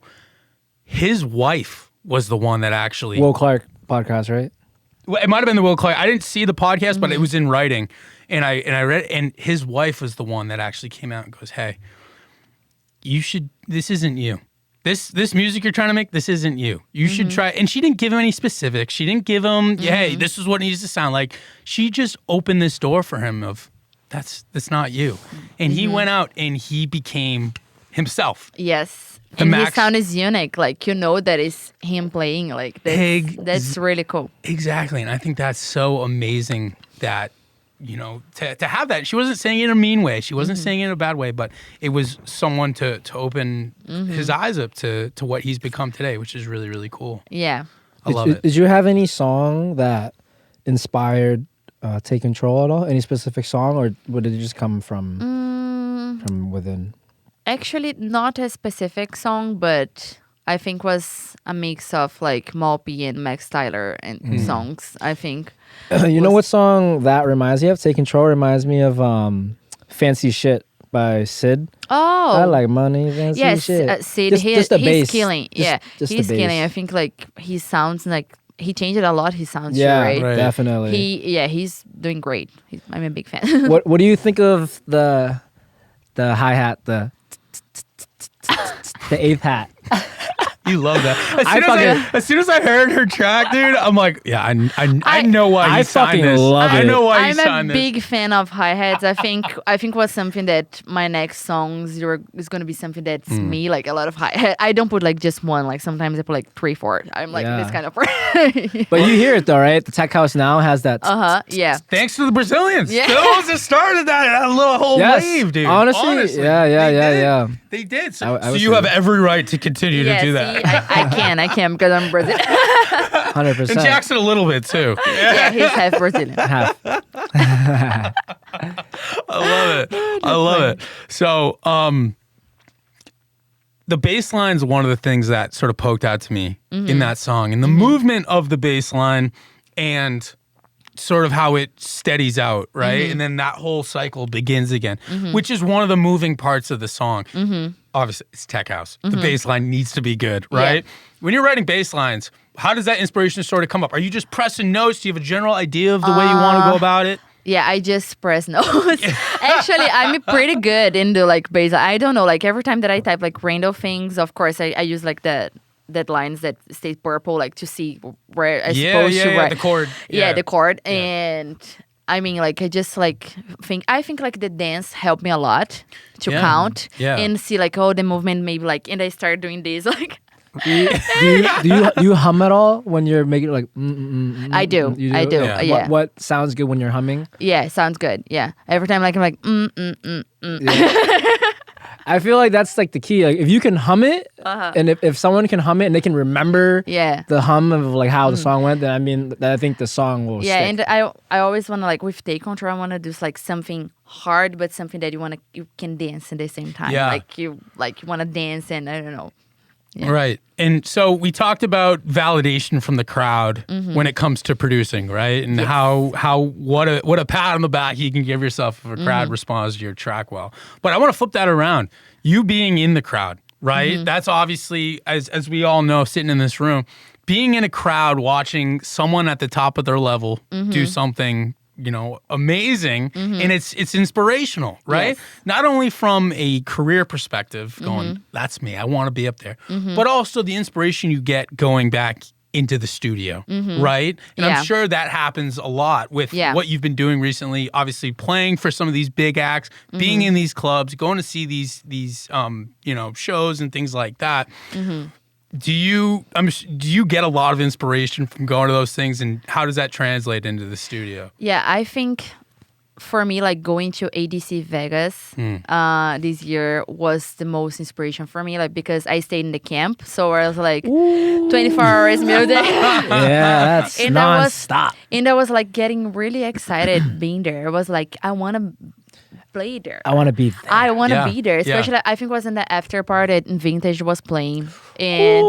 his wife was the one that actually... Will Clark podcast, right? Well, it might have been the Will Clark. I didn't see the podcast, but it was in writing. And I read it, and his wife was the one that actually came out and goes, hey, this isn't you. This music you're trying to make, this isn't you. You should try. And she didn't give him any specifics. She didn't give him, hey, this is what it needs to sound like. She just opened this door for him of, that's not you. And he went out and he became himself. Yes. The And Max- his sound is unique. Like, that is him playing. Like, that's really cool. Exactly. And I think that's so amazing that, to have that. She wasn't saying it in a mean way. She wasn't saying it in a bad way, but it was someone to open his eyes up to what he's become today, which is really, really cool. Yeah. I love it. Did you have any song that inspired Take Control at all? Any specific song, or would it just come from within? Actually, not a specific song, but I think was a mix of like Malpi and Max Tyler and songs, I think. You know what song that reminds me of? Take Control reminds me of Fancy Shit by Sid. Oh, I like money. Fancy yes, shit. Sid. Just the He's bass. killing. Yeah, Just he's the bass. killing. I think like he sounds like he changed it a lot. He sounds Yeah, right. Right. definitely. He's doing great. I'm a big fan. What do you think of the hi-hat, the eighth hat? You love that. I As soon as I heard her track, dude, I'm like, yeah, I know why I he signed fucking this. love I it. know why he I'm a signed this. big fan of hi-hats. I think was something that my next songs is gonna be something that's me, like a lot of hi-hat. I don't put like just one. Like sometimes I put like 3, 4. I'm like Yeah. this kind of person. But you hear it though, right? The tech house now has that. Yeah. Thanks to the Brazilians. Yeah. They're the ones that started that little whole Yes. wave, dude. Honestly, yeah, they did. yeah. They did. So, I so would you say have that. every right to continue to do that. See, I can because I'm Brazilian. 100%. And Jackson a little bit too. Yeah, he's half Brazilian. Half. I love it. I love it. So, the bass line is one of the things that sort of poked out to me in that song, and the movement of the bass line, and sort of how it steadies out, right? And then that whole cycle begins again, which is one of the moving parts of the song. Obviously, it's tech house. The bass line needs to be good, right? When you're writing bass lines, how does that inspiration sort of come up? Are you just pressing notes? Do you have a general idea of the way you want to go about it? Yeah, I just press notes. Actually, I'm pretty good into like bass. I don't know, like every time that I type like random things, of course, I use like the lines that stay purple, like to see where I'm supposed to write. The chord. Yeah, the chord. And I mean, like, I just like I think like the dance helped me a lot to count and see like, oh, the movement maybe like, and I started doing this like. Do you hum at all when you're making like? I do. You do? I do. Yeah. Yeah. What sounds good when you're humming? Yeah, sounds good. Yeah. Every time like I'm like I feel like that's like the key. Like if you can hum it, and if someone can hum it and they can remember the hum of like how the song went, then I think the song will stick. and I always want to like with take control, I want to do like something hard, but something that you can dance at the same time. Yeah. Like you want to dance and I don't know. Yeah. Right. And so we talked about validation from the crowd when it comes to producing, right? And what a pat on the back you can give yourself if a crowd responds to your track well. But I want to flip that around. You being in the crowd, right? That's obviously, as we all know, sitting in this room, being in a crowd watching someone at the top of their level do something amazing, and it's inspirational, right? Yes. Not only from a career perspective, going, that's me, I want to be up there, but also the inspiration you get going back into the studio, right? And I'm sure that happens a lot with what you've been doing recently, obviously playing for some of these big acts, being in these clubs, going to see these shows and things like that. Do you get a lot of inspiration from going to those things, and how does that translate into the studio? Yeah, I think for me, like going to ADC Vegas this year was the most inspiration for me, like because I stayed in the camp, so I was like 24 hours music. Yeah, that's and non-stop. I was like getting really excited being there. I was like, I want to play there. I want to be there. I want to be there, especially I think it was in the after party that Vintage was playing, and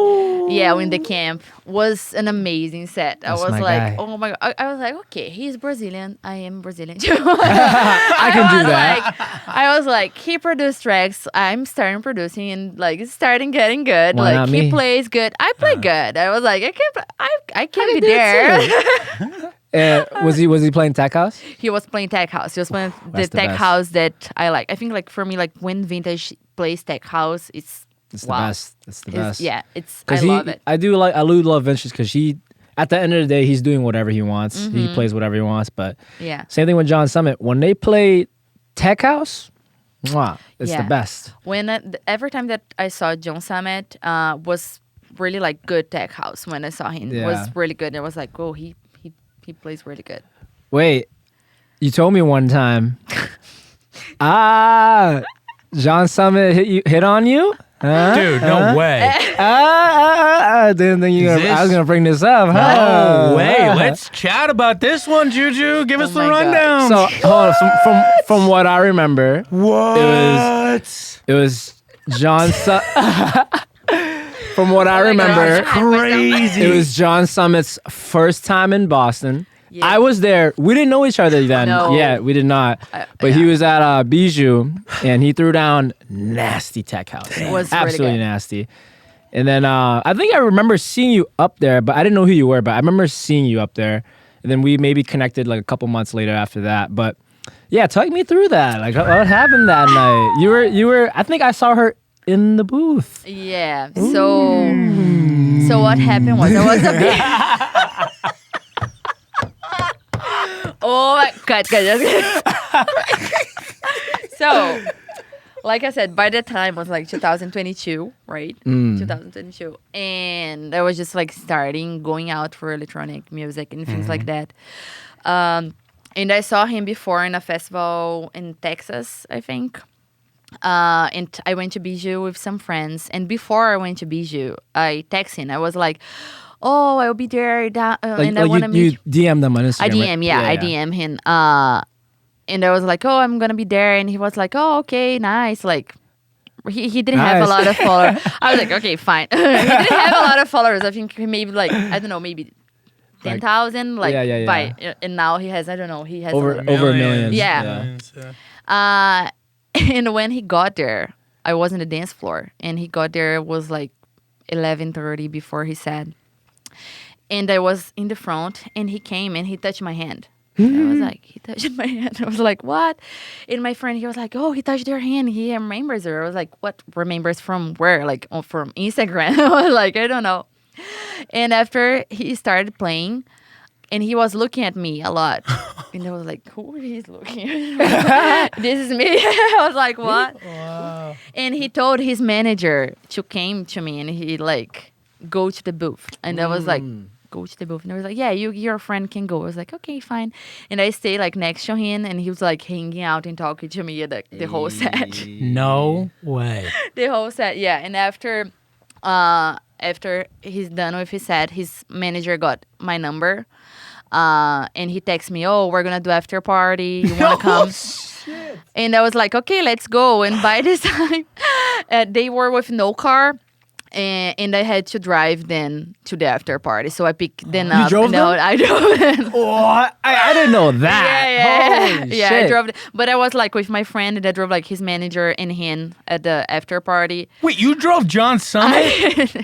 in the camp was an amazing set. That's I was my like, guy. oh my god! I was like, okay, he's Brazilian, I am Brazilian too. I can do that. I was like, he produced tracks, I'm starting producing, and like it's starting getting good. Why not like he me? plays good, I play good. I was like, I can be do it there. Was he playing tech house? He was playing tech house. He was playing the That's the tech best. house that I like. I think like for me, like when Vintage plays tech house, it's It's wow. the best. It's the best. Yeah, I love it. I do love Vintage because he, at the end of the day, he's doing whatever he wants. He plays whatever he wants. But Yeah. same thing with John Summit. When they play tech house, mwah, it's the Yeah. best. When every time that I saw John Summit was really like good tech house. When I saw him, it Yeah. was really good. I was like, oh, he plays really good. Wait, you told me one time. John Summit hit on you? Huh? Dude, no way. I didn't think I was gonna bring this up. Huh? No way. Let's chat about this one, Juju. Give us the my God. rundown. So hold on, from what I remember, what? it was John. From what I remember, That's crazy. it was John Summit's first time in Boston. Yeah. I was there. We didn't know each other then. No. Yeah, we did not. But he was at Bijou, and he threw down nasty tech house. It was absolutely really good. nasty. And then I think I remember seeing you up there, but I didn't know who you were. But I remember seeing you up there, and then we maybe connected like a couple months later after that. But yeah, talk me through that. Like, what happened that night? You were. I think I saw her in the booth. Yeah. So what happened was I was a bit. Oh my God! So, like I said, by that time it was like 2022, right? 2022, and I was just like starting going out for electronic music and things like that. And I saw him before in a festival in Texas, I think. And I went to Bijou with some friends. And before I went to Bijou, I texted him. I was like, "Oh, I'll be there." And I want to meet. You DM them on Instagram. I DM, right? yeah, I DM him. And I was like, "Oh, I'm gonna be there." And he was like, "Oh, okay, nice." Like, he didn't have a Nice. lot of followers. I was like, "Okay, fine." He didn't have a lot of followers. I think he maybe like I don't know, maybe 10,000. Like, yeah. by and now he has I don't know, he has Over a million. Yeah. And when he got there, I was on the dance floor, and he got there, it was like 11:30 before he said. And I was in the front, and he came and he touched my hand. And I was like, he touched my hand. I was like, what? And my friend, he was like, oh, he touched your hand. He remembers her. I was like, what? Remembers from where? Like, oh, from Instagram. I was like, I don't know. And after he started playing, and he was looking at me a lot. And I was like, who is looking at me? This is me. I was like, what? Wow. And he told his manager to came to me and he like, go to the booth. And I was like, go to the booth. And I was like, yeah, your friend can go. I was like, okay, fine. And I stayed like next to him and he was like hanging out and talking to me the whole set. No way. The whole set, yeah. And after he's done with his set, his manager got my number. And he texted me, oh, we're going to do after party. You want to come? Shit. And I was like, okay, let's go. And by this time, they were with no car. And I had to drive then to the after party. So I picked them up. drove them? I drove them. Oh, I didn't know that. Holy Yeah, shit. I drove. But I was like with my friend and I drove like his manager and him at the after party. Wait, you drove John Summit?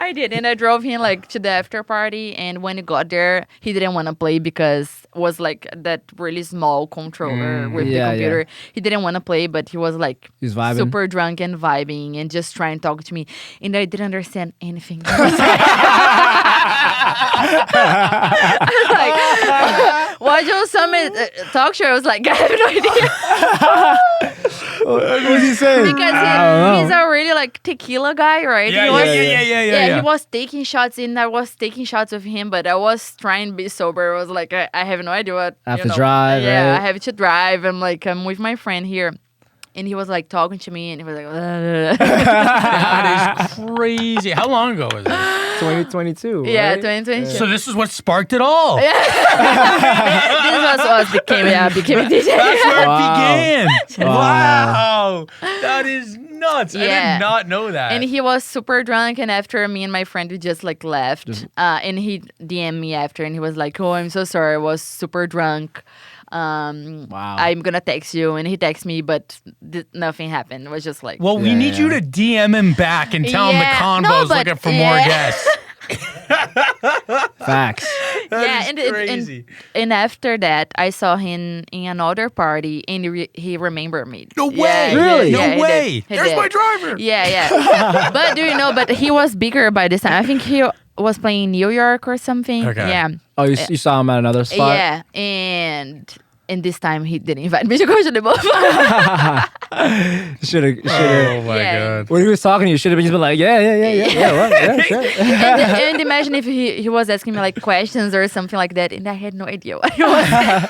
I did, and I drove him like to the after party. And when he got there, he didn't want to play because it was like that really small controller with the yeah, computer. yeah. He didn't want to play, but he was like He was vibing? super drunk and vibing and just trying to talk to me. And I didn't understand anything. I was like, why Joe Summit talk show? I was like, I have no idea. What was he saying? Because he's a really like tequila guy, right? Yeah, He was- yeah. He was taking shots and I was taking shots with him, but I was trying to be sober. I was like, I have no idea what. I have to drive, Yeah, right? I have to drive. I'm with my friend here. And he was like talking to me and he was like, That is crazy. How long ago was that? 2022. yeah, right? 2022. So this is what sparked it all. This was us became a DJ. That's where Wow. it began. Wow. Wow. That is nuts. I Yeah. did not know that. And he was super drunk, and after me and my friend, we just like left. And he DM'd me after, and he was like, "Oh, I'm so sorry, I was super drunk. Wow. I'm gonna text you." And he texted me, but nothing happened. It was just like, well, we need you to DM him back and tell him the Yeah. Convo's No, but- looking for more yeah. guests. Facts. yeah, is and crazy. And after that, I saw him in another party, and he remembered me. No Yeah, way. Really? No he did. way. He There's did. my driver. Yeah. But do you know? But he was bigger by this time. I think he was playing in New York or something. Okay. Yeah. Oh, you saw him at another spot? Yeah, and this time he didn't invite me to go to the booth. Should have. Oh my Yeah. god. When he was talking to you, should have just been like, yeah, what? Yeah, sure. and imagine if he was asking me like questions or something like that, and I had no idea what he was saying.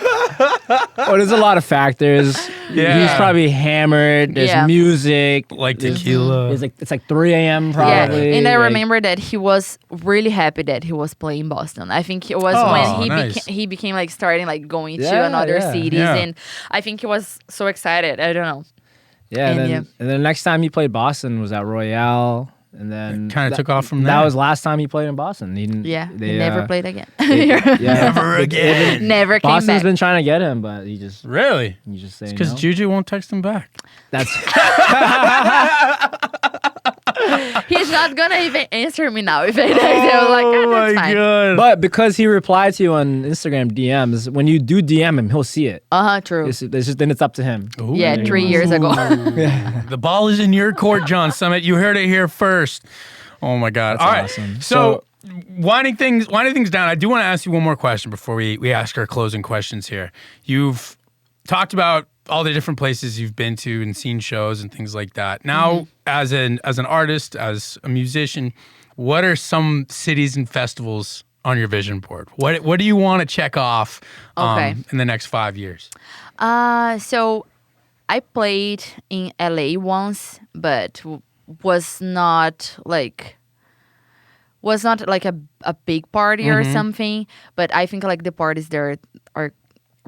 Oh, there's a lot of factors. Yeah. He's probably hammered. There's Yeah. music. Like tequila. It's like 3 a.m. probably. Yeah, and I like- remember that he was really happy that he was playing Boston. I think it was Oh, when he nice. he became like starting like going to Yeah, another yeah. cities, Yeah. and I think he was so excited. I don't know. Yeah, and And then yeah. and then the next time he played Boston was at Royale, and then Kinda took off from That there. was last time he played in Boston. He didn't, Yeah, they, he never played again. Never again. Never came Boston's back. been trying to get him, but he just Really? say Because no. JuJu won't text him back. That's He's not gonna even answer me now if I text him. I was like, Oh that's my fine. god. but because he replied to you on Instagram DMs, when you do DM him, he'll see it. True. It's just then it's up to him. Yeah, 3 years ago. The ball is in your court, John Summit. You heard it here first. Oh my god. That's All right. awesome. So winding things down, I do want to ask you one more question before we ask our closing questions here. You've talked about all the different places you've been to and seen shows and things like that. Now, as an artist, as a musician, what are some cities and festivals on your vision board? What do you want to check off in the next 5 years? So I played in LA once, but was not like a big party or something. But I think like the parties there are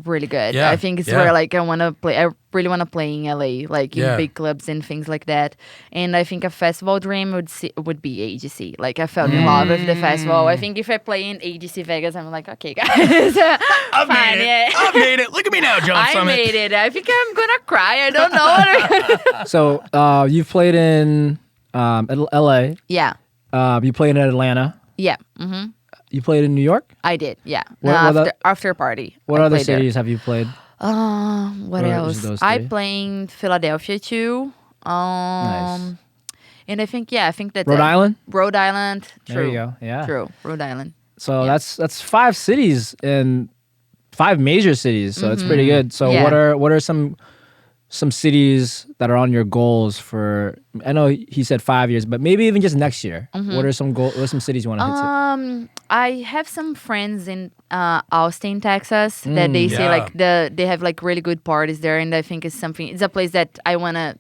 really good. Yeah, I think it's yeah. where like I really want to play in LA, like in Yeah. big clubs and things like that. And I think a festival dream would be AGC. Like I fell in love with the festival. I think if I play in AGC Vegas, I'm like, okay, guys, I've fine, made it. yeah. I've made it. Look at me now, John I Summit. made it. I think I'm gonna cry. I don't know. So you've played in LA. Yeah, You played in Atlanta. yeah. You played in New York. I did. Yeah. What After party. What I other played there. cities have you played? What Or is else? it those I three? play in Philadelphia too. Nice. And I think that's Rhode it. Island. Rhode Island. True. There you go. Yeah. True. Rhode Island. So Yeah. that's 5 cities and 5 major cities. So it's pretty good. So Yeah. what are some cities that are on your goals for? I know he said 5 years, but maybe even just next year. What are some cities you want to hit? I have some friends in Austin, Texas, that they say Yeah. like they have like really good parties there, and I think it's a place that I wanna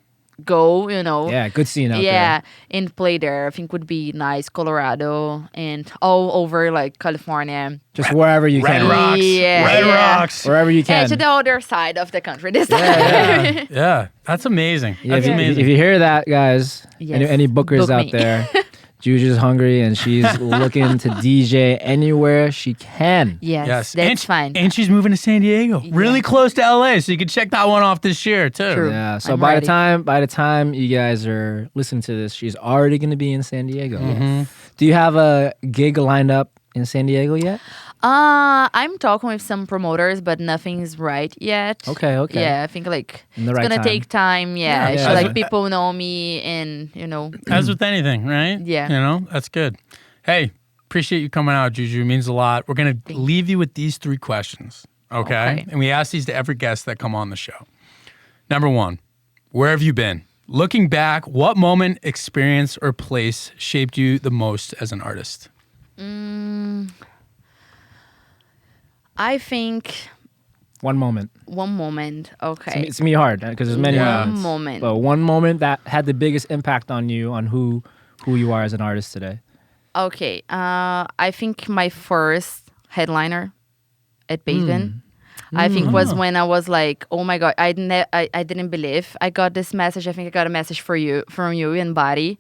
go. Yeah, good scene out Yeah, there. and play there. I think would be nice. Colorado and all over like California. Just wherever you Red can. Rocks. Yeah, Red yeah. Rocks. Wherever you Yeah, can. to the other side of the country this time. Yeah, yeah. That's amazing. Yeah, That's if, amazing. if you hear that, guys, Yes. any bookers Book out me. there, JuJu's hungry and she's looking to DJ anywhere she can. Yes, Yes, that's fine. And she's moving to San Diego, really close to LA, so you can check that one off this year too. True. Yeah. So I'm by ready. the time you guys are listening to this, she's already going to be in San Diego. Do you have a gig lined up in San Diego yet? I'm talking with some promoters, but nothing's right yet. Okay. Yeah, I think like In the it's right gonna time. take time. Yeah, Yeah, so, yeah. like people know me, and As with anything, right? Yeah. That's good. Hey, appreciate you coming out, JuJu. It means a lot. We're gonna leave you with these 3 questions, okay? Okay. And we ask these to every guest that come on the show. Number 1, where have you been? Looking back, what moment, experience, or place shaped you the most as an artist? I think One moment. one moment. Okay, It's me hard because there's many Yeah. moments. One moment. But one moment that had the biggest impact on you, on who you are as an artist today. okay. I think my first headliner at Basement. I think was when I was like, oh my god, I didn't believe I got this message. I think I got a message from you and Body,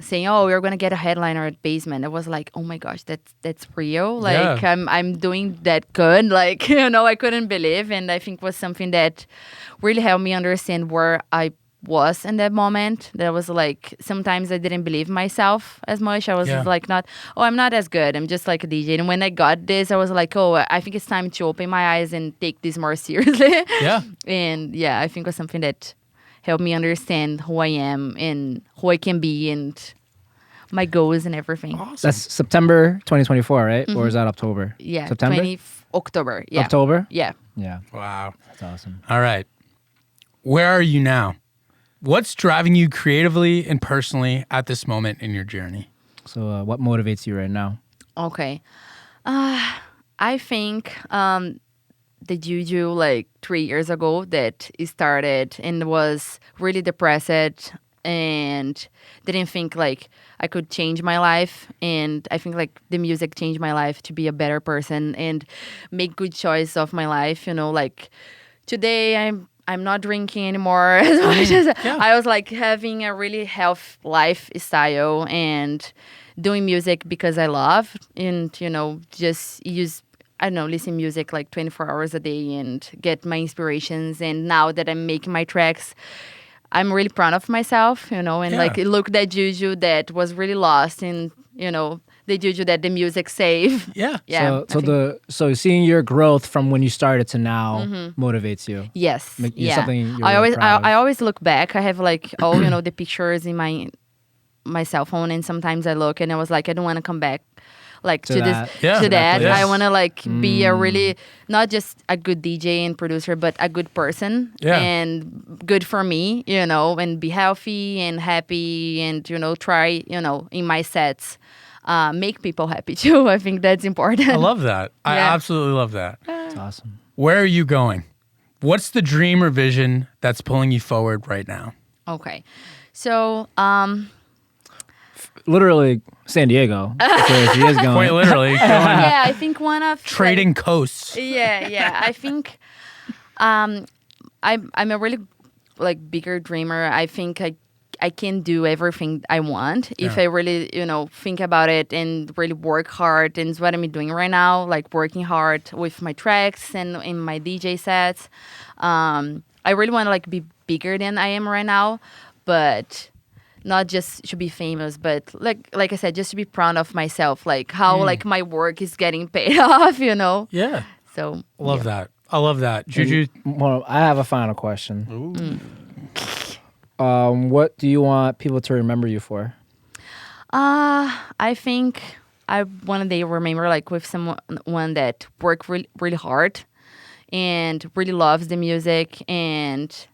saying, oh, we're gonna get a headliner at Basement. I was like, oh my gosh, that's real. Like Yeah. I'm doing that good. Like I couldn't believe, and I think was something that really helped me understand where I was in that moment. That was like sometimes I didn't believe myself as much. I was Yeah. like I'm not as good. I'm just like a DJ. And when I got this, I was like, oh, I think it's time to open my eyes and take this more seriously. Yeah. And yeah, I think it was something that helped me understand who I am and who I can be and my goals and everything. Awesome. That's September 2024, right? Or is that October? Yeah, September? 20 October. Yeah. October? Yeah. Yeah. Wow. That's awesome. All right. Where are you now? What's driving you creatively and personally at this moment in your journey? So what motivates you right now? Okay. I think the JuJu like 3 years ago that it started and was really depressed and didn't think like I could change my life, and I think like the music changed my life to be a better person and make good choice of my life. Like today I'm not drinking anymore as much as I was like having a really health lifestyle and doing music because I love and, just use, I don't know, listen music like 24 hours a day and get my inspirations. And now that I'm making my tracks, I'm really proud of myself, and like look that JuJu that was really lost in, the JuJu that the music saved. Yeah. So seeing your growth from when you started to now motivates you. Yes. Something you're I really always proud of. I always look back. I have like all the pictures in my cell phone, and sometimes I look and I was like, I don't want to come back like to that. this Yeah. to that. Yes. I want to like be a really not just a good DJ and producer, but a good person and good for me, and be healthy and happy and try in my sets make people happy too. I think that's important. I love that. I Yeah. absolutely love that. It's awesome. Where are you going? What's the dream or vision that's pulling you forward right now? Okay, so Literally San Diego. That's where she is going. Quite literally. Going yeah, I think one of trading coasts. Yeah. I think I'm a really like bigger dreamer. I think I can do everything I want if I really, think about it and really work hard. And it's what I'm doing right now, like working hard with my tracks and in my DJ sets. I really want to like be bigger than I am right now, but not just to be famous, but like I said, just to be proud of myself, like how like my work is getting paid off, Yeah. So Love that. I love that. JuJu. Well, I have a final question. What do you want people to remember you for? I think I want to remember like with someone that worked really, really hard and really loves the music and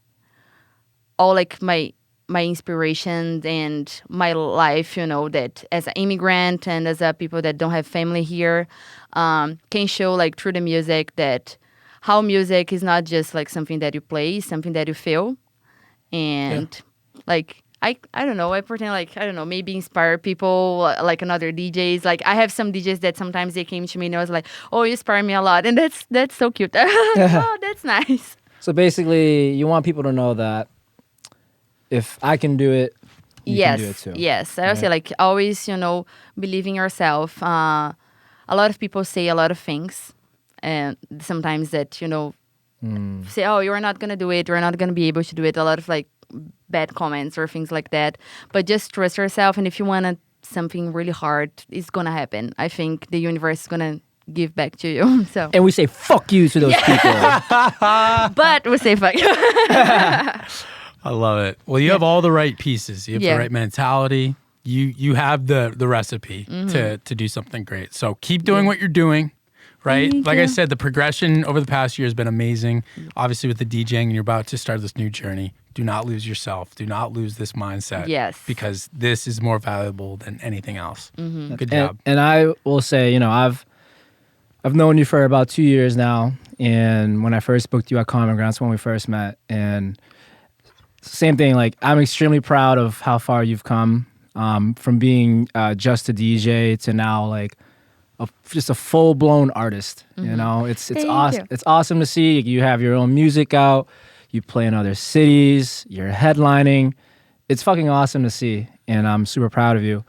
all like my inspiration and my life, that as an immigrant and as a people that don't have family here, can show like through the music that how music is not just like something that you play, it's something that you feel. And like, I don't know, I pretend like, I don't know, maybe inspire people like another DJs. Like I have some DJs that sometimes they came to me and I was like, oh, you inspire me a lot. And that's so cute. Oh, that's nice. So basically, you want people to know that if I can do it, you can do it too. Yes. I would say like always, believe in yourself. A lot of people say a lot of things and sometimes that, say, oh, you're not going to do it. You're not going to be able to do it. A lot of like bad comments or things like that. But just trust yourself. And if you want something really hard, it's going to happen. I think the universe is going to give back to you. So. And we say, fuck you to those people. But we say fuck you. I love it. Well, you have all the right pieces. You have the right mentality. You have the recipe to do something great. So keep doing what you're doing, right? Thank like you. I said, the progression over the past year has been amazing. Obviously with the DJing, and you're about to start this new journey. Do not lose yourself. Do not lose this mindset. Yes. Because this is more valuable than anything else. Good job. And I will say, I've known you for about 2 years now. And when I first booked you at Common Ground, that's when we first met. And same thing, like I'm extremely proud of how far you've come from being just a DJ to now like just a full-blown artist. It's Thank awesome. you. It's awesome to see. You have your own music out. You play in other cities. You're headlining. It's fucking awesome to see, and I'm super proud of you.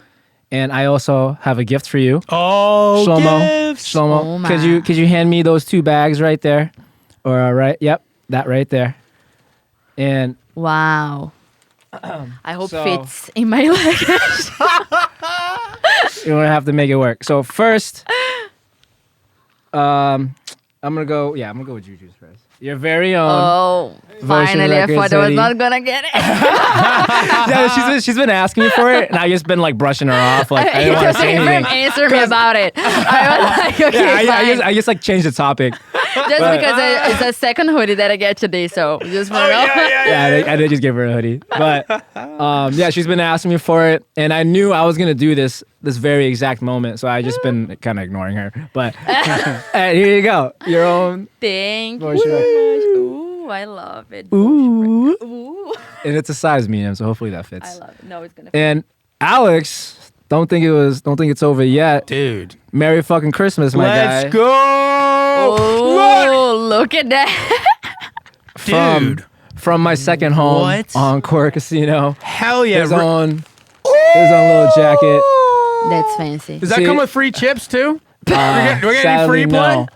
And I also have a gift for you. Oh, gifts. Shlomo, Oh, my. could you hand me those 2 bags right there? Or right? Yep, that right there. And Wow. I hope So- fits in my luggage. you're gonna have to make it work. So first, I'm gonna go with JuJu's first. Your very own. Oh, Votion finally! I Records thought I was hoodie. not gonna get it. Yeah, she's been asking me for it, and I just been like brushing her off. Like I didn't want to say Even anything. answer me about it. I was like, okay, Yeah, fine. I just like changed the topic. Just because it's a second hoodie that I get today, so just for now. Yeah, I did just give her a hoodie. But yeah, she's been asking me for it, and I knew I was gonna do this very exact moment, so I just been kind of ignoring her. But hey, here you go, your own. Thank you Votion so Records. much. Ooh, I love it. Ooh, Ooh, and it's a size medium, so hopefully that fits. I love it. No, it's gonna. Fit. And Alex, don't think it's over yet. Dude. Merry fucking Christmas, my guy. Let's go. Oh, look at that. From Dude. from my second home, What? Encore Casino. Hell yeah. His own little jacket. That's fancy. Does that See- come with free chips too? Do we get any Sadly, free play? no.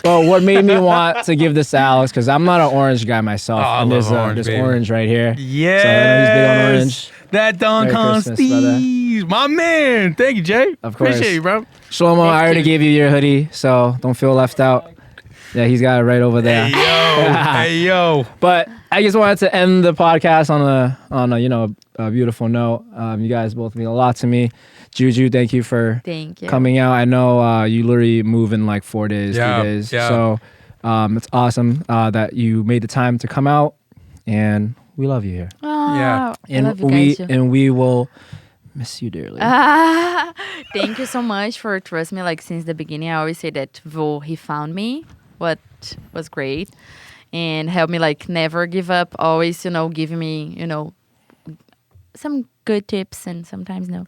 But what made me want to give this to Alex, because I'm not an orange guy myself. Oh, I and love orange, there's baby. orange right here. Yes. So I know he's big on orange. That Don Merry Christmas, brother. Constees. My man. Thank you, Jay. Of course. Appreciate you, bro. Shlomo, I already cute. gave you your hoodie, so don't feel left out. Yeah, he's got it right over there. Hey, yo. Hey, yo. But I just wanted to end the podcast on a beautiful note. You guys both mean a lot to me. JuJu, thank you for Thank you. coming out. I know you literally move in like 4 days, Yeah, 3 days. yeah. So it's awesome that you made the time to come out, and we love you here. Oh, Yeah. I love you guys too. we will miss you dearly. Thank you so much for trusting me. Like since the beginning, I always say that Vo, he found me. What was great, and helped me like never give up. Always, giving me, some good tips and sometimes no.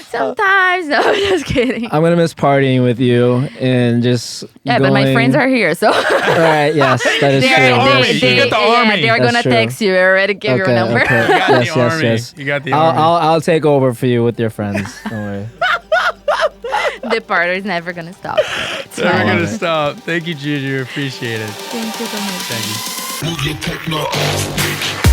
Sometimes no, just kidding. I'm gonna miss partying with you and just Yeah, but my going- friends are here, so All right, yes, that is You true. got the army. That's You true. got the army. They are That's gonna true. text you. I already gave your number. Okay. You got Yes, the yes, army. yes. You got the army. I'll take over for you with your friends. Don't worry. The party is never gonna stop. It's Never I fine. love gonna it. stop. Thank you, Juju. Appreciate it. Thank you so much. Thank you. Move your techno.